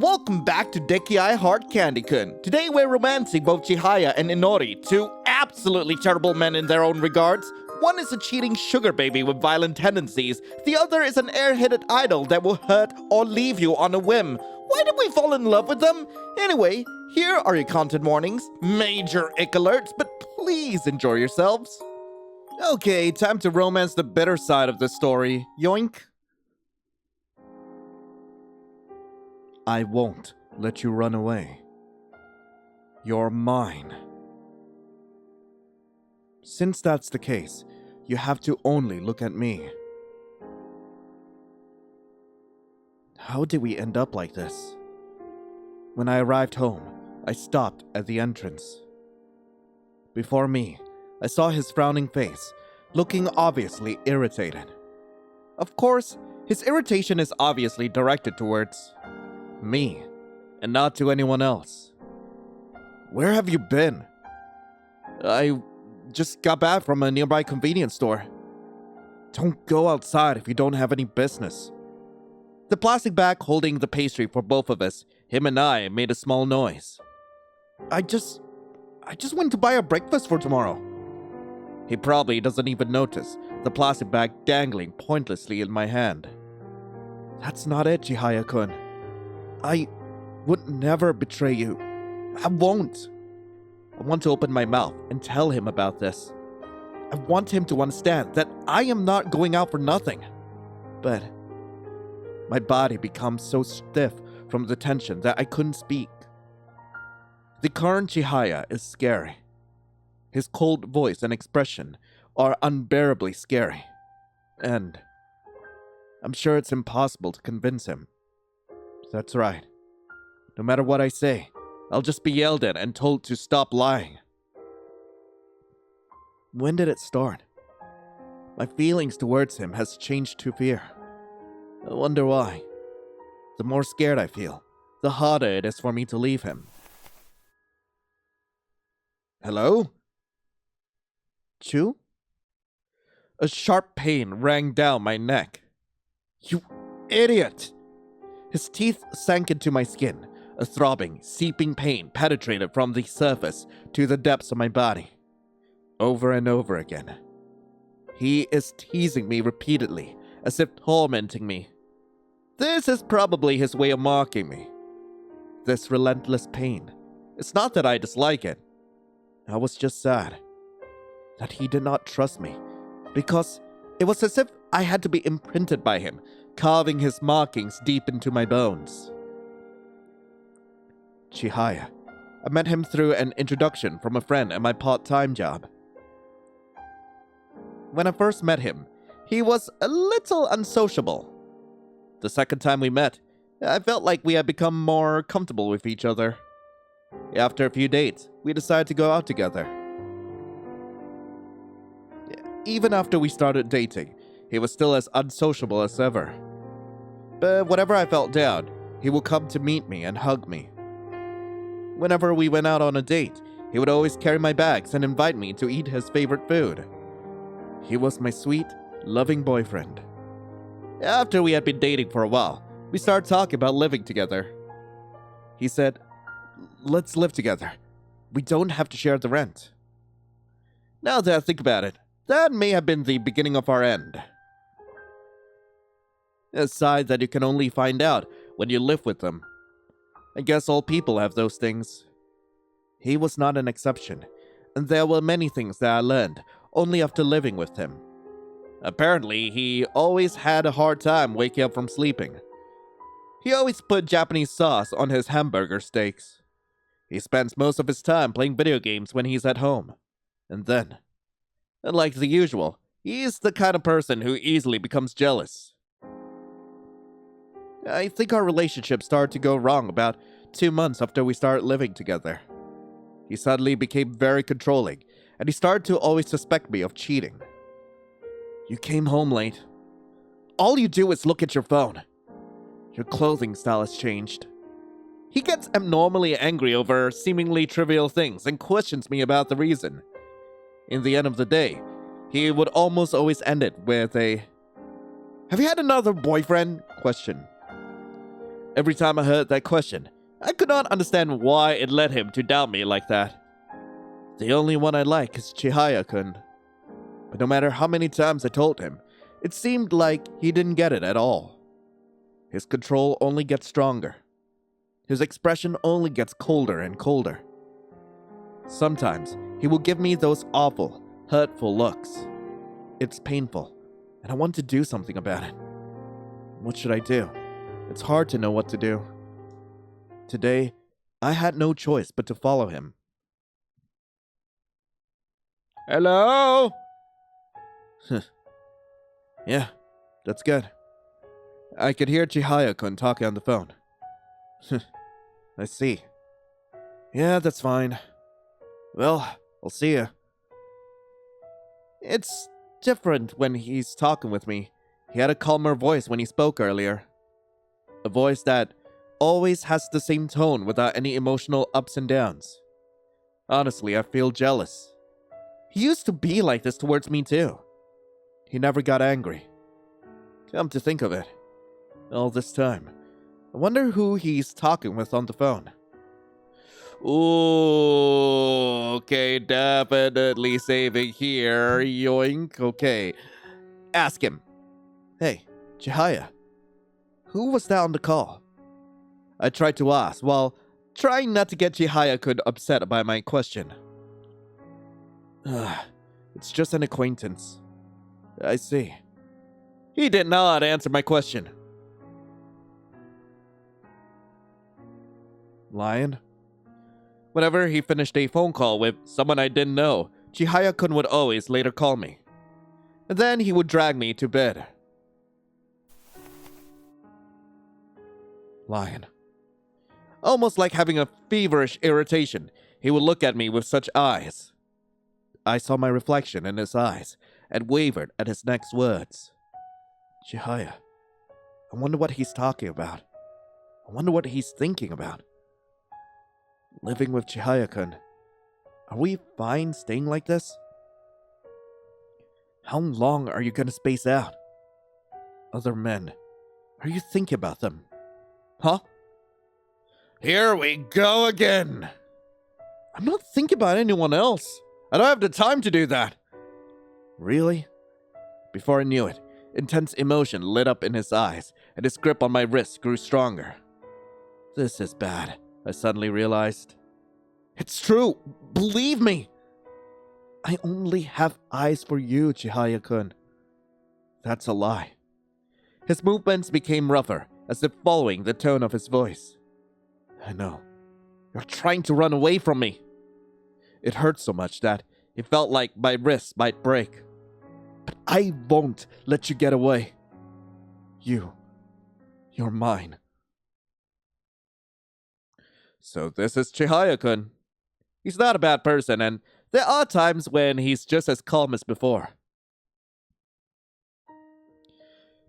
Welcome back to Dekiai Heart Candy-Kun. Today we're romancing both Chihaya and Inori, two absolutely terrible men in their own regards. One is a cheating sugar baby with violent tendencies. The other is an air-headed idol that will hurt or leave you on a whim. Why did we fall in love with them? Anyway, here are your content warnings. Major ick alerts, but please enjoy yourselves. Okay, time to romance the bitter side of the story. Yoink. I won't let you run away. You're mine. Since that's the case, you have to only look at me. How did we end up like this? When I arrived home, I stopped at the entrance. Before me, I saw his frowning face, looking obviously irritated. Of course, his irritation is obviously directed towards me, and not to anyone else. Where have you been? I just got back from a nearby convenience store. Don't go outside if you don't have any business. The plastic bag holding the pastry for both of us, him and I, made a small noise. I just went to buy a breakfast for tomorrow. He probably doesn't even notice the plastic bag dangling pointlessly in my hand. That's not it, Chihaya-kun. I would never betray you. I won't. I want to open my mouth and tell him about this. I want him to understand that I am not going out for nothing. But my body becomes so stiff from the tension that I couldn't speak. The current Chihaya is scary. His cold voice and expression are unbearably scary. And I'm sure it's impossible to convince him. That's right. No matter what I say, I'll just be yelled at and told to stop lying. When did it start? My feelings towards him has changed to fear. I wonder why. The more scared I feel, the harder it is for me to leave him. Hello? Chu? A sharp pain rang down my neck. You idiot! His teeth sank into my skin. A throbbing, seeping pain penetrated from the surface to the depths of my body. Over and over again. He is teasing me repeatedly, as if tormenting me. This is probably his way of mocking me. This relentless pain. It's not that I dislike it. I was just sad that he did not trust me, because it was as if I had to be imprinted by him, carving his markings deep into my bones. Chihaya. I met him through an introduction from a friend at my part-time job. When I first met him, he was a little unsociable. The second time we met, I felt like we had become more comfortable with each other. After a few dates, we decided to go out together. Even after we started dating, he was still as unsociable as ever. But whenever I felt down, he would come to meet me and hug me. Whenever we went out on a date, he would always carry my bags and invite me to eat his favorite food. He was my sweet, loving boyfriend. After we had been dating for a while, we started talking about living together. He said, "Let's live together. We don't have to share the rent." Now that I think about it, that may have been the beginning of our end. A side that you can only find out when you live with them. I guess all people have those things. He was not an exception, and there were many things that I learned only after living with him. Apparently, he always had a hard time waking up from sleeping. He always put Japanese sauce on his hamburger steaks. He spends most of his time playing video games when he's at home. And then, like the usual, he's the kind of person who easily becomes jealous. I think our relationship started to go wrong about 2 months after we started living together. He suddenly became very controlling, and he started to always suspect me of cheating. You came home late. All you do is look at your phone. Your clothing style has changed. He gets abnormally angry over seemingly trivial things and questions me about the reason. In the end of the day, he would almost always end it with a "Have you had another boyfriend?" question. Every time I heard that question, I could not understand why it led him to doubt me like that. The only one I like is Chihaya-kun. But no matter how many times I told him, it seemed like he didn't get it at all. His control only gets stronger. His expression only gets colder and colder. Sometimes he will give me those awful, hurtful looks. It's painful, and I want to do something about it. What should I do? It's hard to know what to do. Today, I had no choice but to follow him. Hello? Yeah, that's good. I could hear Chihaya-kun talking on the phone. I see. Yeah, that's fine. Well, I'll see you. It's different when he's talking with me. He had a calmer voice when he spoke earlier. A voice that always has the same tone without any emotional ups and downs. Honestly, I feel jealous. He used to be like this towards me too. He never got angry. Come to think of it, all this time, I wonder who he's talking with on the phone. Ooh, okay, definitely saving here. Yoink, okay. Ask him. Hey, Chihaya, who was that on the call? I tried to ask, while trying not to get Chihaya-kun upset by my question. It's just an acquaintance. I see. He did not answer my question. Lion? Whenever he finished a phone call with someone I didn't know, Chihaya-kun would always later call me. And then he would drag me to bed. Lion. Almost like having a feverish irritation, he would look at me with such eyes. I saw my reflection in his eyes and wavered at his next words. Chihaya, I wonder what he's talking about. I wonder what he's thinking about. Living with Chihaya-kun. Are we fine staying like this? How long are you gonna space out? Other men. Are you thinking about them? Huh? Here we go again. I'm not thinking about anyone else. I don't have the time to do that. Really? Before I knew it, intense emotion lit up in his eyes, and his grip on my wrist grew stronger. This is bad, I suddenly realized. It's true, believe me. I only have eyes for you, Chihaya-kun. That's a lie. His movements became rougher, as if following the tone of his voice. I know. You're trying to run away from me. It hurt so much that it felt like my wrist might break. But I won't let you get away. You're mine. So this is Chihaya-kun. He's not a bad person, and there are times when he's just as calm as before.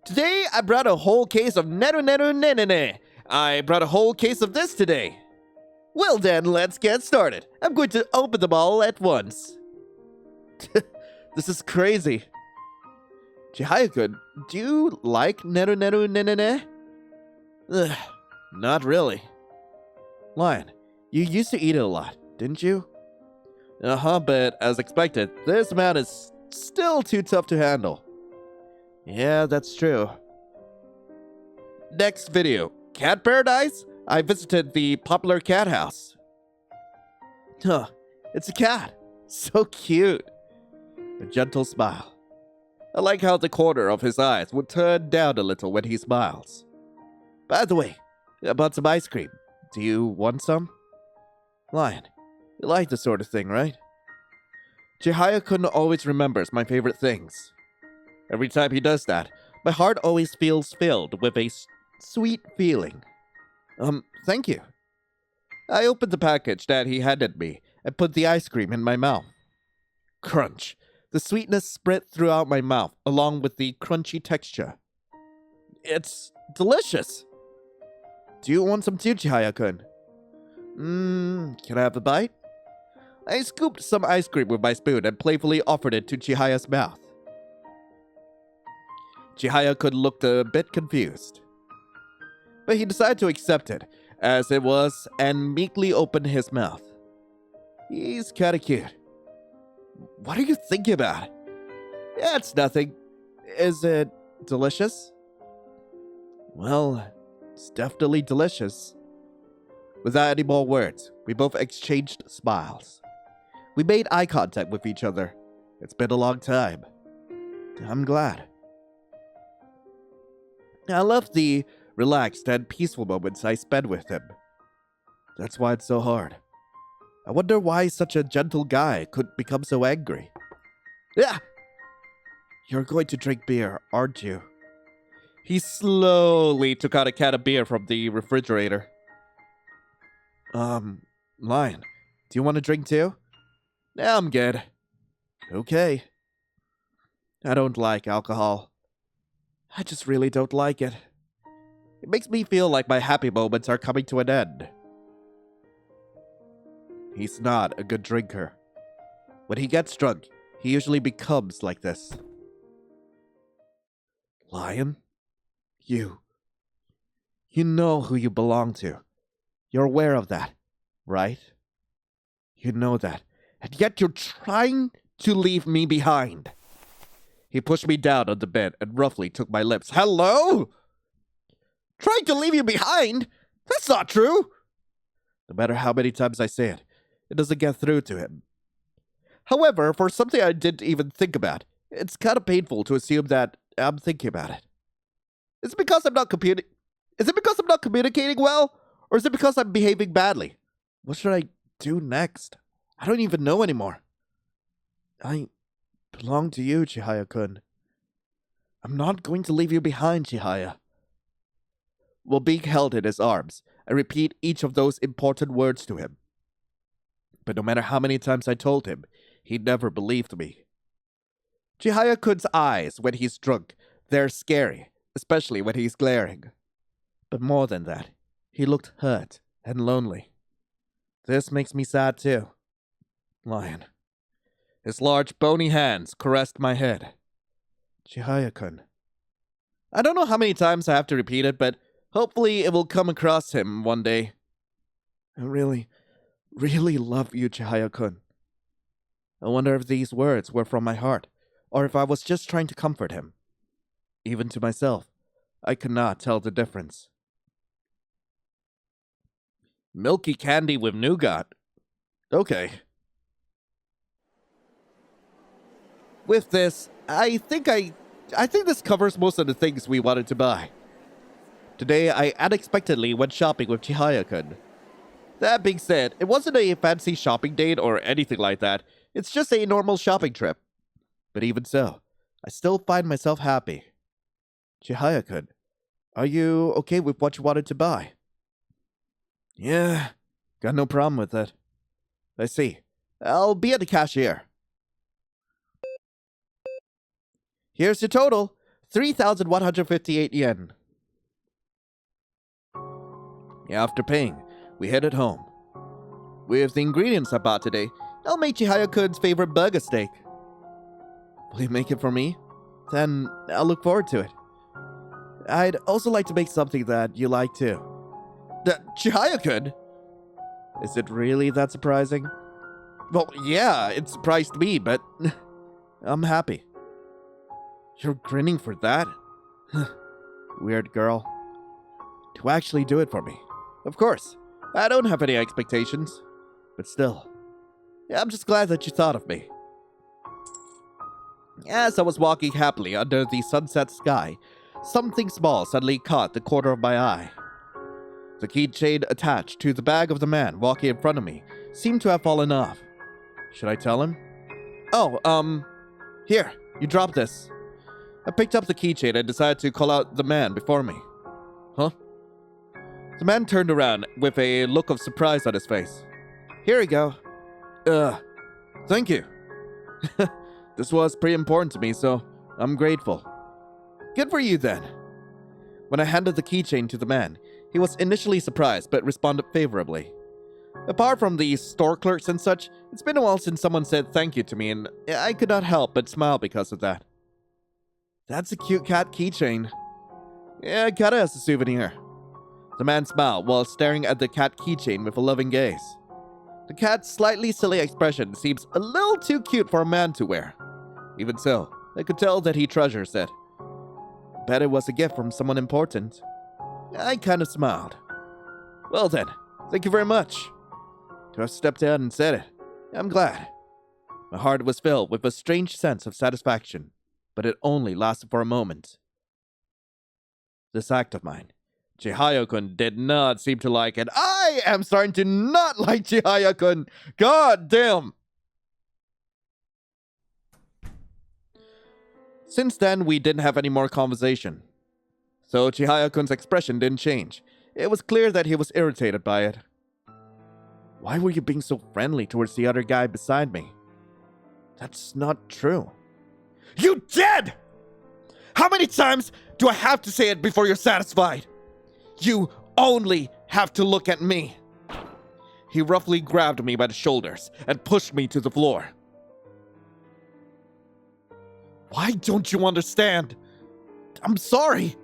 Today, I brought a whole case of Neru Neru Nenene. I brought a whole case of this today. Well then, let's get started. I'm going to open them all at once. This is crazy. Chihaya-kun, do you like Neru Neru Nenene? Ugh, not really. Lion, you used to eat it a lot, didn't you? Uh-huh, but as expected, this amount is still too tough to handle. Yeah, that's true. Next video, Cat Paradise? I visited the popular cat house. Huh, it's a cat. So cute. A gentle smile. I like how the corner of his eyes would turn down a little when he smiles. By the way, I bought some ice cream. Do you want some? Lion, you like this sort of thing, right? Chihaya-kun always remembers my favorite things. Every time he does that, my heart always feels filled with a sweet feeling. Thank you. I opened the package that he handed me and put the ice cream in my mouth. Crunch. The sweetness spread throughout my mouth along with the crunchy texture. It's delicious. Do you want some too, Chihaya-kun? Can I have a bite? I scooped some ice cream with my spoon and playfully offered it to Chihaya's mouth. Chihaya-kun looked a bit confused. but he decided to accept it as it was and meekly opened his mouth. He's kinda cute. What are you thinking about? Yeah, it's nothing. Is it delicious? Well, it's definitely delicious. Without any more words, we both exchanged smiles. We made eye contact with each other. It's been a long time. I'm glad. I love the relaxed and peaceful moments I spend with him. That's why it's so hard. I wonder why such a gentle guy could become so angry. Yeah! You're going to drink beer, aren't you? He slowly took out a can of beer from the refrigerator. Lion, do you want to drink too? Yeah, I'm good. Okay. I don't like alcohol. I just really don't like it. It makes me feel like my happy moments are coming to an end. He's not a good drinker. When he gets drunk, he usually becomes like this. Lion? You know who you belong to. You're aware of that, right? You know that, and yet you're trying to leave me behind. He pushed me down on the bed and roughly took my lips. Hello? Trying to leave you behind? That's not true. No matter how many times I say it, it doesn't get through to him. However, for something I didn't even think about, it's kind of painful to assume that I'm thinking about it. Is it because I'm not communicating well? Or is it because I'm behaving badly? What should I do next? I don't even know anymore. I belong to you, Chihaya-kun. I'm not going to leave you behind, Chihaya. While being held in his arms, I repeat each of those important words to him. But no matter how many times I told him, he never believed me. Chihaya-kun's eyes, when he's drunk, they're scary, especially when he's glaring. But more than that, he looked hurt and lonely. This makes me sad too. Lion. His large bony hands caressed my head. Chihaya-kun. I don't know how many times I have to repeat it, but hopefully it will come across him one day. I really love you, Chihaya-kun. I wonder if these words were from my heart, or if I was just trying to comfort him. Even to myself, I could not tell the difference. Milky candy with nougat. Okay. With this, I think this covers most of the things we wanted to buy. Today, I unexpectedly went shopping with Chihaya-kun. That being said, it wasn't a fancy shopping date or anything like that. It's just a normal shopping trip. But even so, I still find myself happy. Chihaya-kun, are you okay with what you wanted to buy? Yeah, got no problem with it. I see. I'll be at the cashier. Here's your total. 3,158 yen. After paying, we headed home. With the ingredients I bought today, I'll make Chihaya-kun's favorite burger steak. Will you make it for me? Then I'll look forward to it. I'd also like to make something that you like too. Chihaya-kun? Is it really that surprising? Well, yeah, it surprised me, but I'm happy. You're grinning for that? Weird girl. To actually do it for me. Of course, I don't have any expectations. But still, I'm just glad that you thought of me. As I was walking happily under the sunset sky, something small suddenly caught the corner of my eye. The keychain attached to the bag of the man walking in front of me seemed to have fallen off. Should I tell him? Oh, here, you dropped this. I picked up the keychain and decided to call out the man before me. Huh? The man turned around with a look of surprise on his face. Here you go. Thank you. This was pretty important to me, so I'm grateful. Good for you, then. When I handed the keychain to the man, he was initially surprised, but responded favorably. Apart from the store clerks and such, it's been a while since someone said thank you to me, and I could not help but smile because of that. That's a cute cat keychain. Yeah, I got it as a souvenir. The man smiled while staring at the cat keychain with a loving gaze. The cat's slightly silly expression seems a little too cute for a man to wear. Even so, I could tell that he treasures it. Bet it was a gift from someone important. I kind of smiled. Well then, thank you very much. To have stepped out and said it, I'm glad. My heart was filled with a strange sense of satisfaction, but it only lasted for a moment. This act of mine, Chihaya-kun did not seem to like it. I am starting to not like Chihaya-kun. God damn. Since then, we didn't have any more conversation. So Chihaya-kun's expression didn't change. It was clear that he was irritated by it. Why were you being so friendly towards the other guy beside me? That's not true. You did! How many times do I have to say it before you're satisfied? You only have to look at me. He roughly grabbed me by the shoulders and pushed me to the floor. Why don't you understand? I'm sorry.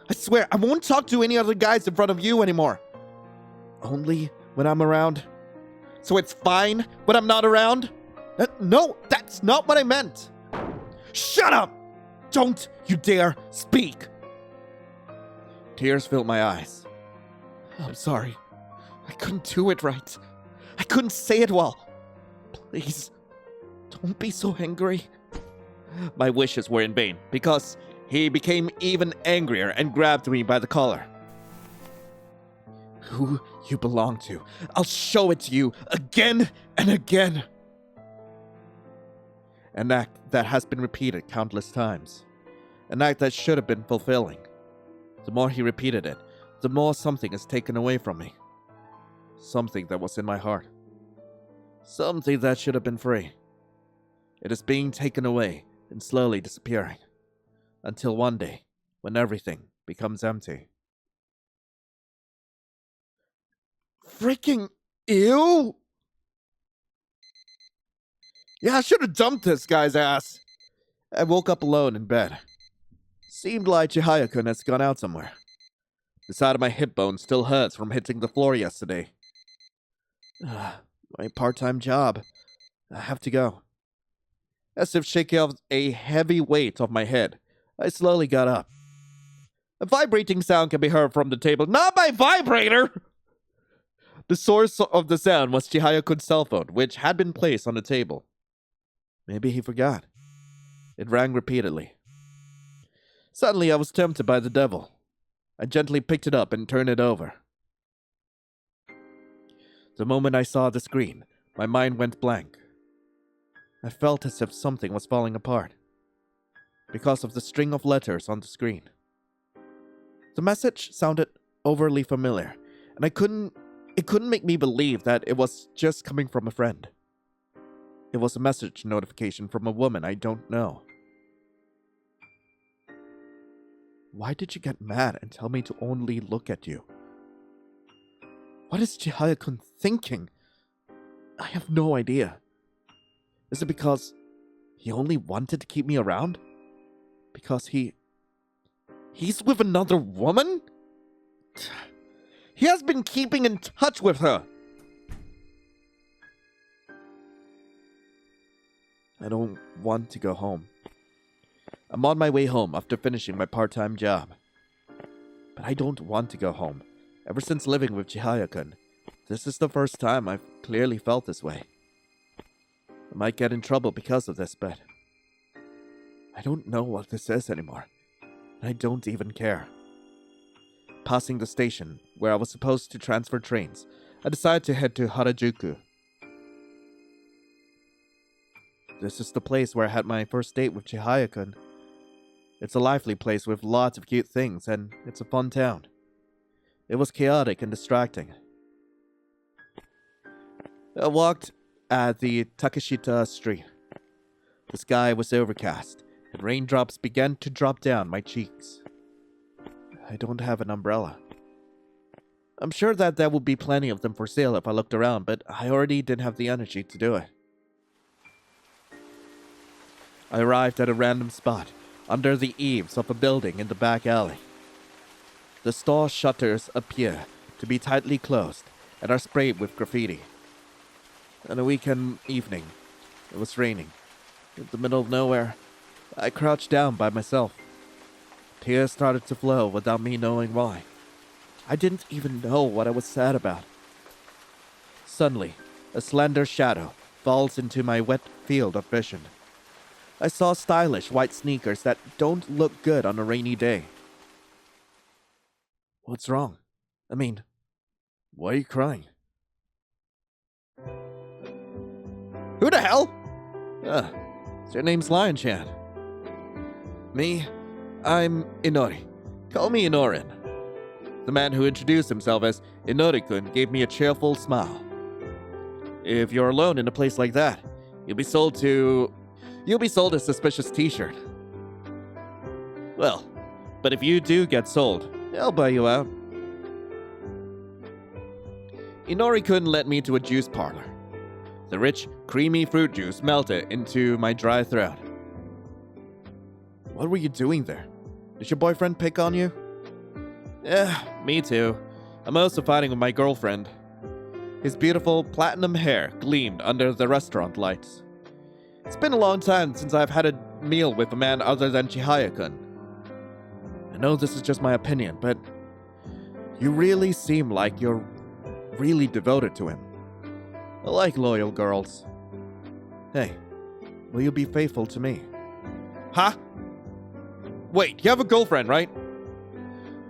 I swear, I won't talk to any other guys in front of you anymore. Only when I'm around. So it's fine when I'm not around? No, that's not what I meant. Shut up! Don't you dare speak. Tears filled my eyes. I'm sorry. I couldn't do it right. I couldn't say it well. Please, don't be so angry. My wishes were in vain, because he became even angrier and grabbed me by the collar. Who you belong to, I'll show it to you again and again. An act that has been repeated countless times. An act that should have been fulfilling. The more he repeated it, the more something is taken away from me. Something that was in my heart. Something that should have been free. It is being taken away and slowly disappearing. Until one day, when everything becomes empty. Freaking ew! Yeah, I should have dumped this guy's ass. I woke up alone in bed. Seemed like Chihaya-kun has gone out somewhere. The side of my hip bone still hurts from hitting the floor yesterday. My part-time job. I have to go. As if shaking off a heavy weight off my head, I slowly got up. A vibrating sound can be heard from the table. Not my vibrator! The source of the sound was Chihaya-kun's cell phone, which had been placed on the table. Maybe he forgot. It rang repeatedly. Suddenly, I was tempted by the devil. I gently picked it up and turned it over. The moment I saw the screen, my mind went blank. I felt as if something was falling apart because of the string of letters on the screen. The message sounded overly familiar, and it couldn't make me believe that it was just coming from a friend. It was a message notification from a woman I don't know. Why did you get mad and tell me to only look at you? What is Chihaya-kun thinking? I have no idea. Is it because he only wanted to keep me around? Because he's with another woman? He has been keeping in touch with her. I don't want to go home. I'm on my way home after finishing my part-time job. But I don't want to go home. Ever since living with Chihaya-kun, this is the first time I've clearly felt this way. I might get in trouble because of this, but I don't know what this is anymore. And I don't even care. Passing the station, where I was supposed to transfer trains, I decided to head to Harajuku. This is the place where I had my first date with Chihaya-kun. It's a lively place with lots of cute things, and it's a fun town. It was chaotic and distracting. I walked at the Takeshita street. The sky was overcast, and raindrops began to drop down my cheeks. I don't have an umbrella. I'm sure that there will be plenty of them for sale if I looked around, but I already didn't have the energy to do it. I arrived at a random spot, under the eaves of a building in the back alley. The store shutters appear to be tightly closed and are sprayed with graffiti. On a weekend evening, it was raining. In the middle of nowhere, I crouched down by myself. Tears started to flow without me knowing why. I didn't even know what I was sad about. Suddenly, a slender shadow falls into my wet field of vision. I saw stylish white sneakers that don't look good on a rainy day. What's wrong? I mean, why are you crying? Who the hell? Your name's Lion-chan. Me? I'm Inori. Call me Inorin. The man who introduced himself as Inori-kun gave me a cheerful smile. If you're alone in a place like that, you'll be sold a suspicious t-shirt. Well, but if you do get sold, I'll buy you out. Inori-kun led me to a juice parlor. The rich, creamy fruit juice melted into my dry throat. What were you doing there? Did your boyfriend pick on you? Yeah, me too. I'm also fighting with my girlfriend. His beautiful platinum hair gleamed under the restaurant lights. It's been a long time since I've had a meal with a man other than Chihaya-kun. I know this is just my opinion, but you really seem like you're really devoted to him. I like loyal girls. Hey, will you be faithful to me? Huh? Wait, you have a girlfriend, right?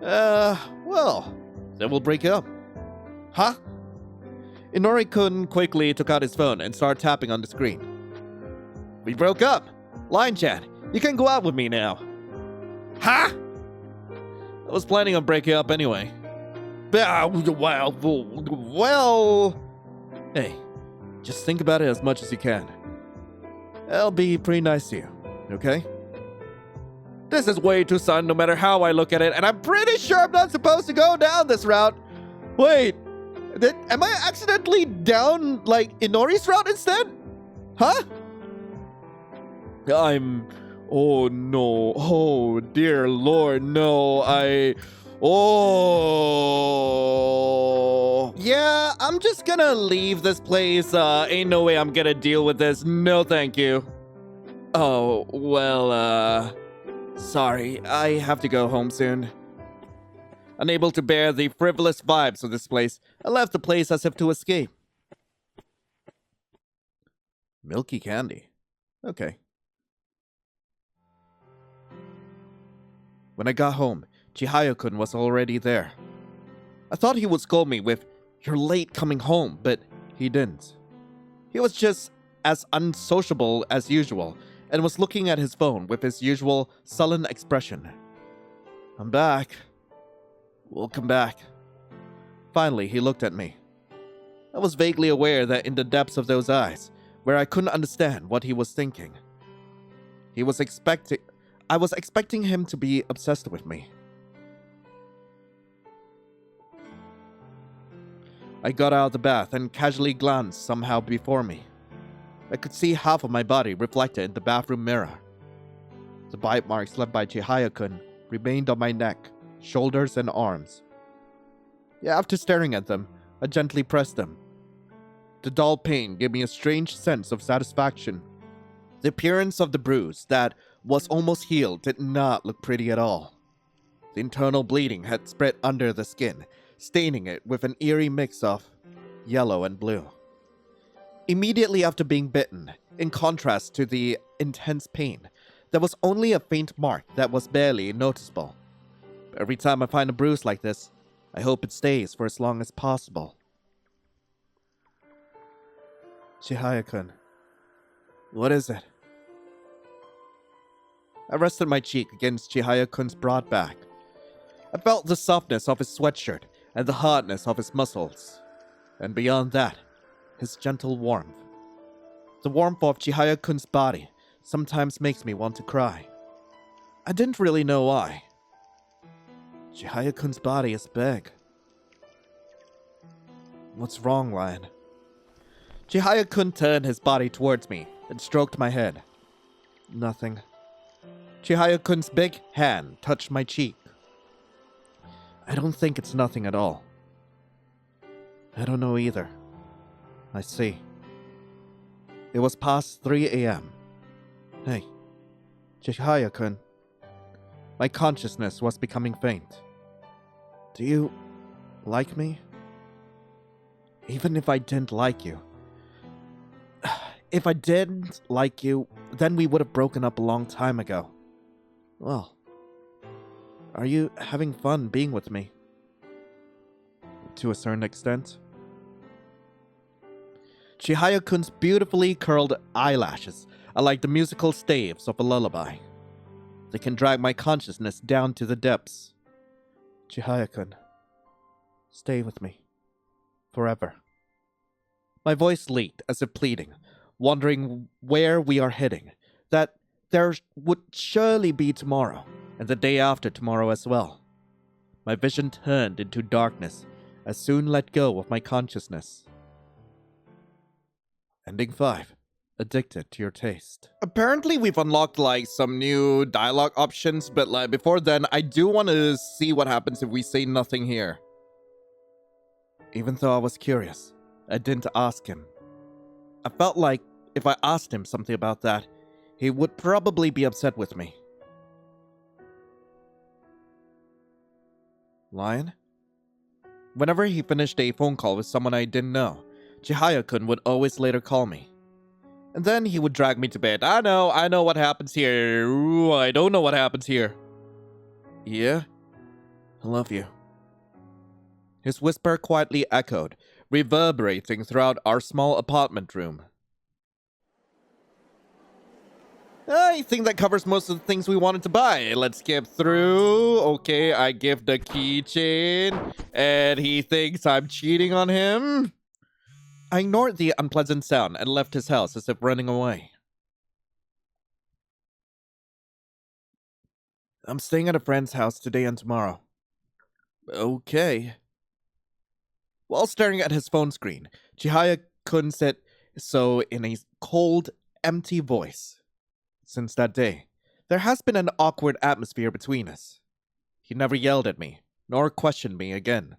Well, then we'll break up. Huh? Inori-kun quickly took out his phone and started tapping on the screen. We broke up. Lion-chan, you can go out with me now. Huh? I was planning on breaking up anyway. Well... Hey, just think about it as much as you can. I'll be pretty nice to you, okay? This is way too sudden no matter how I look at it, and I'm pretty sure I'm not supposed to go down this route. Wait, am I accidentally down, like, Inori's route instead? Huh? Oh no, oh dear lord, no, yeah, I'm just gonna leave this place. Ain't no way I'm gonna deal with this. No, thank you. Oh, well, sorry. I have to go home soon. Unable to bear the frivolous vibes of this place, I left the place as if to escape. Milky candy. Okay. When I got home, Chihaya-kun was already there. I thought he would scold me with, "You're late coming home," but he didn't. He was just as unsociable as usual and was looking at his phone with his usual sullen expression. I'm back. Welcome back. Finally, he looked at me. I was vaguely aware that in the depths of those eyes, where I couldn't understand what he was thinking, I was expecting him to be obsessed with me. I got out of the bath and casually glanced somehow before me. I could see half of my body reflected in the bathroom mirror. The bite marks left by Chihaya-kun remained on my neck, shoulders, and arms. After staring at them, I gently pressed them. The dull pain gave me a strange sense of satisfaction. The appearance of the bruise that was almost healed did not look pretty at all. The internal bleeding had spread under the skin, staining it with an eerie mix of yellow and blue. Immediately after being bitten, in contrast to the intense pain, there was only a faint mark that was barely noticeable. But every time I find a bruise like this, I hope it stays for as long as possible. Chihaya-kun, what is it? I rested my cheek against Chihaya-kun's broad back. I felt the softness of his sweatshirt and the hardness of his muscles. And beyond that, his gentle warmth. The warmth of Chihaya-kun's body sometimes makes me want to cry. I didn't really know why. Chihaya-kun's body is big. What's wrong, Lion? Chihaya-kun turned his body towards me and stroked my head. Nothing. Chihaya-kun's big hand touched my cheek. I don't think it's nothing at all. I don't know either. I see. It was past 3 a.m. Hey, Dekiai-kun. My consciousness was becoming faint. Do you like me? Even if I didn't like you. If I didn't like you, then we would have broken up a long time ago. Well, are you having fun being with me? To a certain extent. Chihaya-kun's beautifully curled eyelashes are like the musical staves of a lullaby. They can drag my consciousness down to the depths. Chihaya-kun, stay with me. Forever. My voice leaked as if pleading, wondering where we are heading. That there would surely be tomorrow, and the day after tomorrow as well. My vision turned into darkness as soon let go of my consciousness. Ending 5. Addicted to your taste. Apparently we've unlocked some new dialogue options, but before then, I do want to see what happens if we say nothing here. Even though I was curious, I didn't ask him. I felt like if I asked him something about that, he would probably be upset with me. Lion? Whenever he finished a phone call with someone I didn't know, Chihaya-kun would always later call me. And then he would drag me to bed. I know what happens here. Ooh, I don't know what happens here. Yeah? I love you. His whisper quietly echoed, reverberating throughout our small apartment room. I think that covers most of the things we wanted to buy. Let's skip through. Okay, I give the keychain, and he thinks I'm cheating on him. I ignored the unpleasant sound and left his house as if running away. I'm staying at a friend's house today and tomorrow. Okay. While staring at his phone screen, Chihaya-kun said so in a cold, empty voice. Since that day, there has been an awkward atmosphere between us. He never yelled at me, nor questioned me again.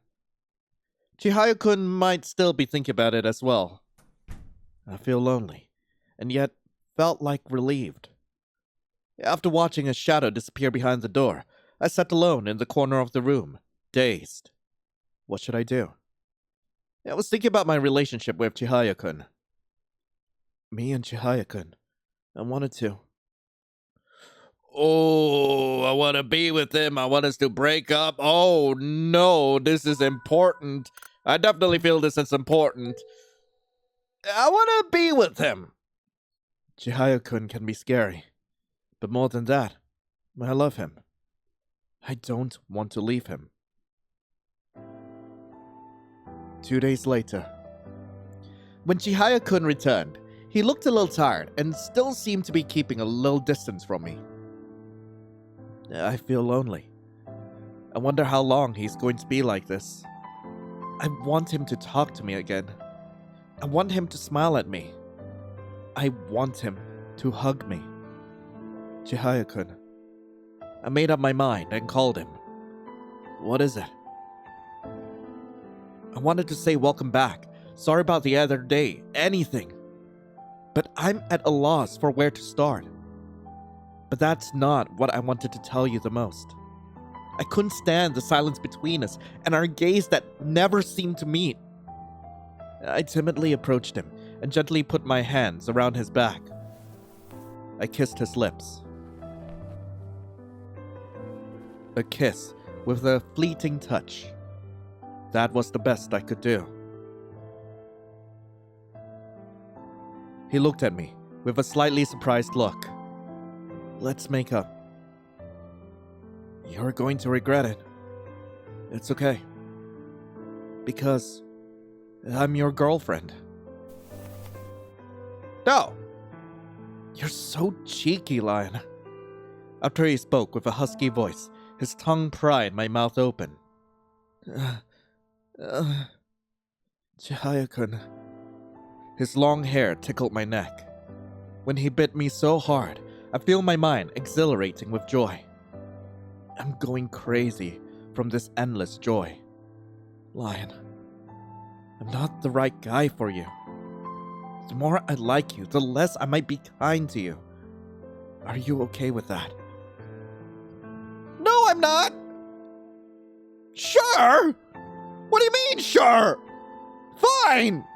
Chihaya-kun might still be thinking about it as well. I feel lonely, and yet felt like relieved. After watching a shadow disappear behind the door, I sat alone in the corner of the room, dazed. What should I do? I was thinking about my relationship with Chihaya-kun. Me and Chihaya-kun. I wanted to. Oh, I want to be with him. I want us to break up. Oh, no, this is important. I definitely feel this is important. I want to be with him. Chihaya-kun can be scary. But more than that, I love him. I don't want to leave him. 2 days later. When Chihaya-kun returned, he looked a little tired and still seemed to be keeping a little distance from me. I feel lonely. I wonder how long he's going to be like this. I want him to talk to me again. I want him to smile at me. I want him to hug me. Chihaya-kun. I made up my mind and called him. What is it? I wanted to say welcome back, sorry about the other day, anything. But I'm at a loss for where to start. But that's not what I wanted to tell you the most. I couldn't stand the silence between us and our gaze that never seemed to meet. I timidly approached him and gently put my hands around his back. I kissed his lips. A kiss with a fleeting touch. That was the best I could do. He looked at me with a slightly surprised look. Let's make up. You're going to regret it. It's okay. Because I'm your girlfriend. No! You're so cheeky, Lion. After he spoke with a husky voice, his tongue pried my mouth open. Chihaya-kun. His long hair tickled my neck. When he bit me so hard, I feel my mind exhilarating with joy. I'm going crazy from this endless joy. Lion, I'm not the right guy for you. The more I like you, the less I might be kind to you. Are you okay with that? No, I'm not! Sure! What do you mean, sure? Fine!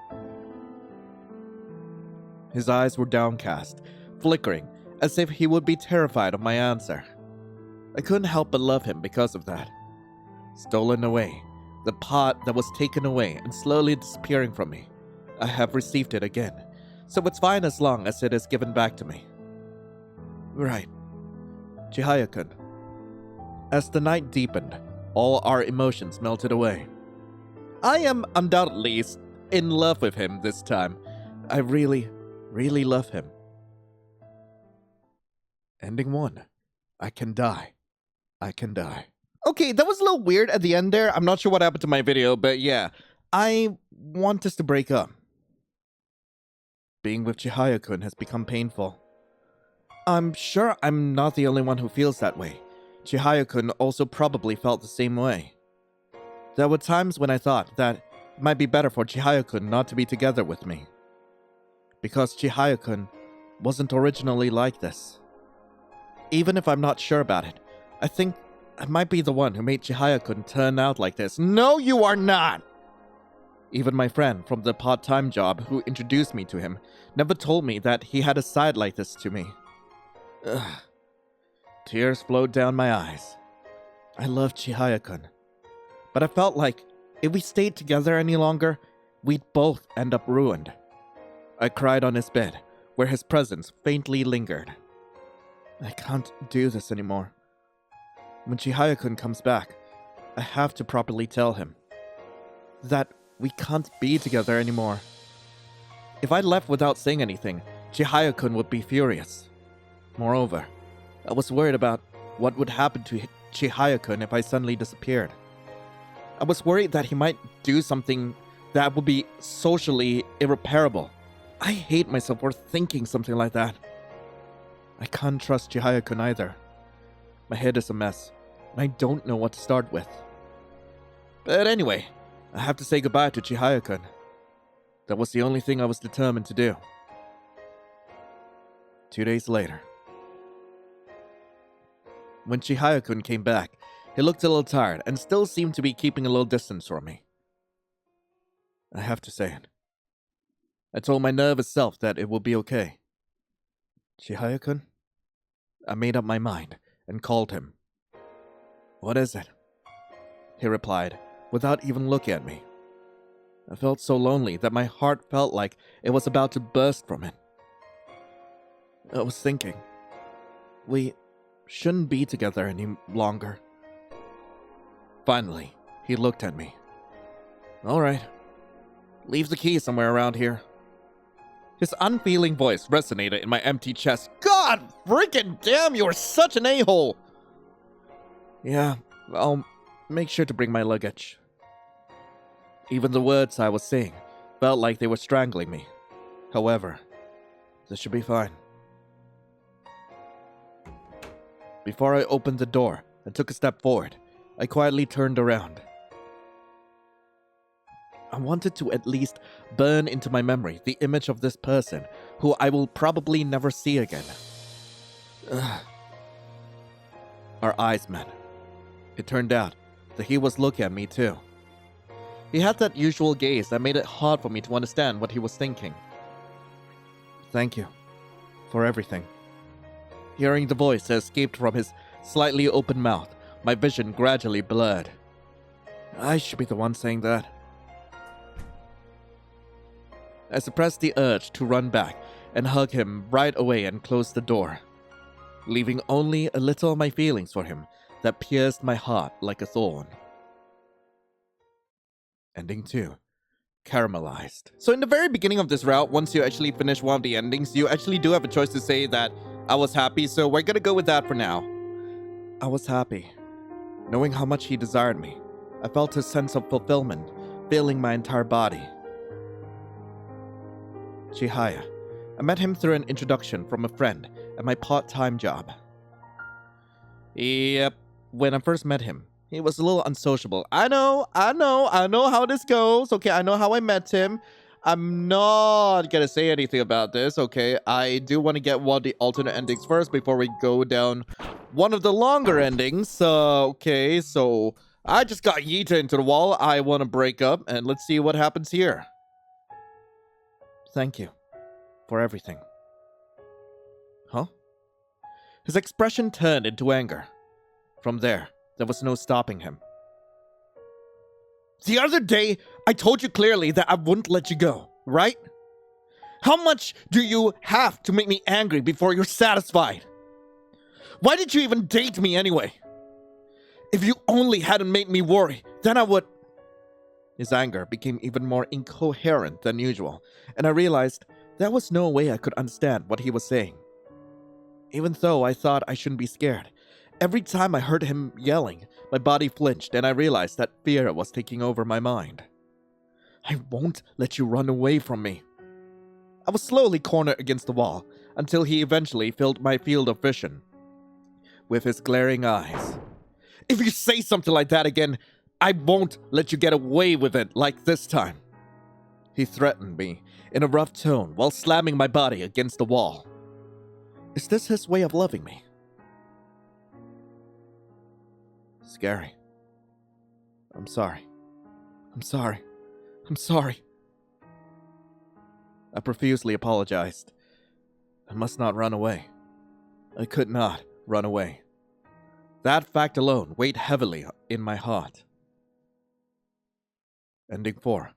His eyes were downcast, flickering, as if he would be terrified of my answer. I couldn't help but love him because of that. Stolen away, the part that was taken away and slowly disappearing from me. I have received it again, so it's fine as long as it is given back to me. Right. Chihaya-kun. As the night deepened, all our emotions melted away. I am undoubtedly in love with him this time. I really love him. Ending 1. I can die. I can die. Okay, that was a little weird at the end there. I'm not sure what happened to my video, but yeah. I want us to break up. Being with Chihaya-kun has become painful. I'm sure I'm not the only one who feels that way. Chihaya-kun also probably felt the same way. There were times when I thought that it might be better for Chihaya-kun not to be together with me. Because Chihaya-kun wasn't originally like this. Even if I'm not sure about it, I think I might be the one who made Chihaya-kun turn out like this. No, you are not! Even my friend from the part-time job who introduced me to him never told me that he had a side like this to me. Ugh. Tears flowed down my eyes. I loved Chihaya-kun, but I felt like if we stayed together any longer, we'd both end up ruined. I cried on his bed, where his presence faintly lingered. I can't do this anymore. When Chihaya-kun comes back, I have to properly tell him that we can't be together anymore. If I left without saying anything, Chihaya-kun would be furious. Moreover, I was worried about what would happen to Chihaya-kun if I suddenly disappeared. I was worried that he might do something that would be socially irreparable. I hate myself for thinking something like that. I can't trust Chihaya-kun either. My head is a mess, and I don't know what to start with. But anyway, I have to say goodbye to Chihaya-kun. That was the only thing I was determined to do. 2 days later. When Chihaya-kun came back, he looked a little tired and still seemed to be keeping a little distance from me. I have to say it. I told my nervous self that it would be okay. Chihaya-kun? I made up my mind and called him. What is it? He replied, without even looking at me. I felt so lonely that my heart felt like it was about to burst from it. I was thinking, we shouldn't be together any longer. Finally, he looked at me. All right, leave the key somewhere around here. His unfeeling voice resonated in my empty chest. God freaking damn, you're such an a-hole! Yeah, I'll make sure to bring my luggage. Even the words I was saying felt like they were strangling me. However, this should be fine. Before I opened the door and took a step forward, I quietly turned around. I wanted to at least burn into my memory the image of this person who I will probably never see again. Ugh. Our eyes met. It turned out that he was looking at me too. He had that usual gaze that made it hard for me to understand what he was thinking. Thank you for everything. Hearing the voice that escaped from his slightly open mouth, my vision gradually blurred. I should be the one saying that. I suppressed the urge to run back and hug him right away and close the door, leaving only a little of my feelings for him that pierced my heart like a thorn. Ending 2. Caramelized. So in the very beginning of this route, once you actually finish one of the endings, you actually do have a choice to say that I was happy, so we're gonna go with that for now. I was happy. Knowing how much he desired me, I felt a sense of fulfillment filling my entire body. Chihaya. I met him through an introduction from a friend at my part-time job. Yep, when I first met him, He was a little unsociable. I know how this goes. Okay, I know how I met him. I'm not gonna say anything about this, okay? I do want to get one of the alternate endings first before we go down one of the longer endings. Okay, so I just got yeeted into the wall. I want to break up, and let's see what happens here. Thank you for everything. Huh? His expression turned into anger. From there was no stopping him. The other day, I told you clearly that I wouldn't let you go, right? How much do you have to make me angry before you're satisfied? Why did you even date me anyway? If you only hadn't made me worry, then I would... His anger became even more incoherent than usual, and I realized there was no way I could understand what he was saying. Even though I thought I shouldn't be scared, every time I heard him yelling, my body flinched and I realized that fear was taking over my mind. I won't let you run away from me. I was slowly cornered against the wall until he eventually filled my field of vision with his glaring eyes. If you say something like that again, I won't let you get away with it like this time. He threatened me in a rough tone while slamming my body against the wall. Is this his way of loving me? Scary. I'm sorry. I'm sorry. I'm sorry. I profusely apologized. I must not run away. I could not run away. That fact alone weighed heavily in my heart. Ending 4.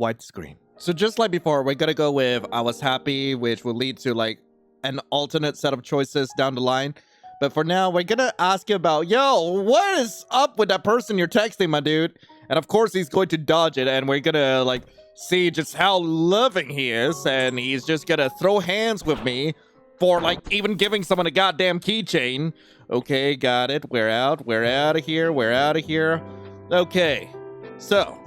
Widescreen. So just like before, we're gonna go with I was happy, which will lead to like an alternate set of choices down the line. But for now, we're gonna ask you about, yo, what is up with that person you're texting, my dude? And of course, he's going to dodge it, and we're gonna, like, see just how loving he is, and he's just gonna throw hands with me for, like, even giving someone a goddamn keychain. Okay, got it. We're out of here. Okay, so,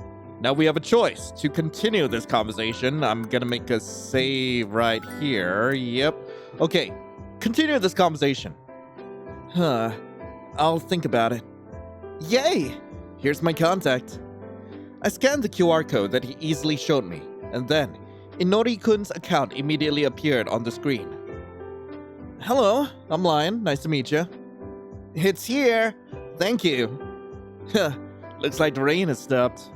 now we have a choice to continue this conversation. I'm gonna make a save right here. Yep. Okay, continue this conversation. I'll think about it. Yay! Here's my contact. I scanned the QR code that he easily showed me, and then Inori-kun's account immediately appeared on the screen. Hello, I'm Lion. Nice to meet you. It's here. Thank you. Looks like the rain has stopped.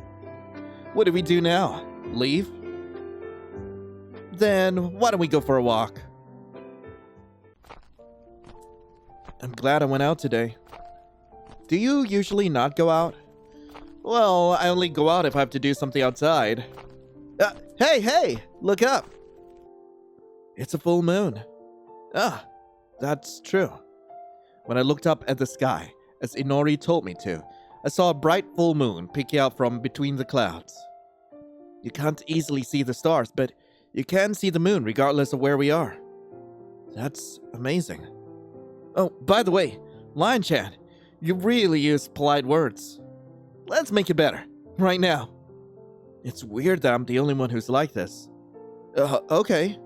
What do we do now? Leave? Then why don't we go for a walk? I'm glad I went out today. Do you usually not go out? Well, I only go out if I have to do something outside. Hey, look up. It's a full moon. Ah, that's true. When I looked up at the sky, as Inori told me to, I saw a bright full moon peeking out from between the clouds. You can't easily see the stars, but you can see the moon regardless of where we are. That's amazing. Oh, by the way, Lion-chan, you really use polite words. Let's make it better, right now. It's weird that I'm the only one who's like this. Okay.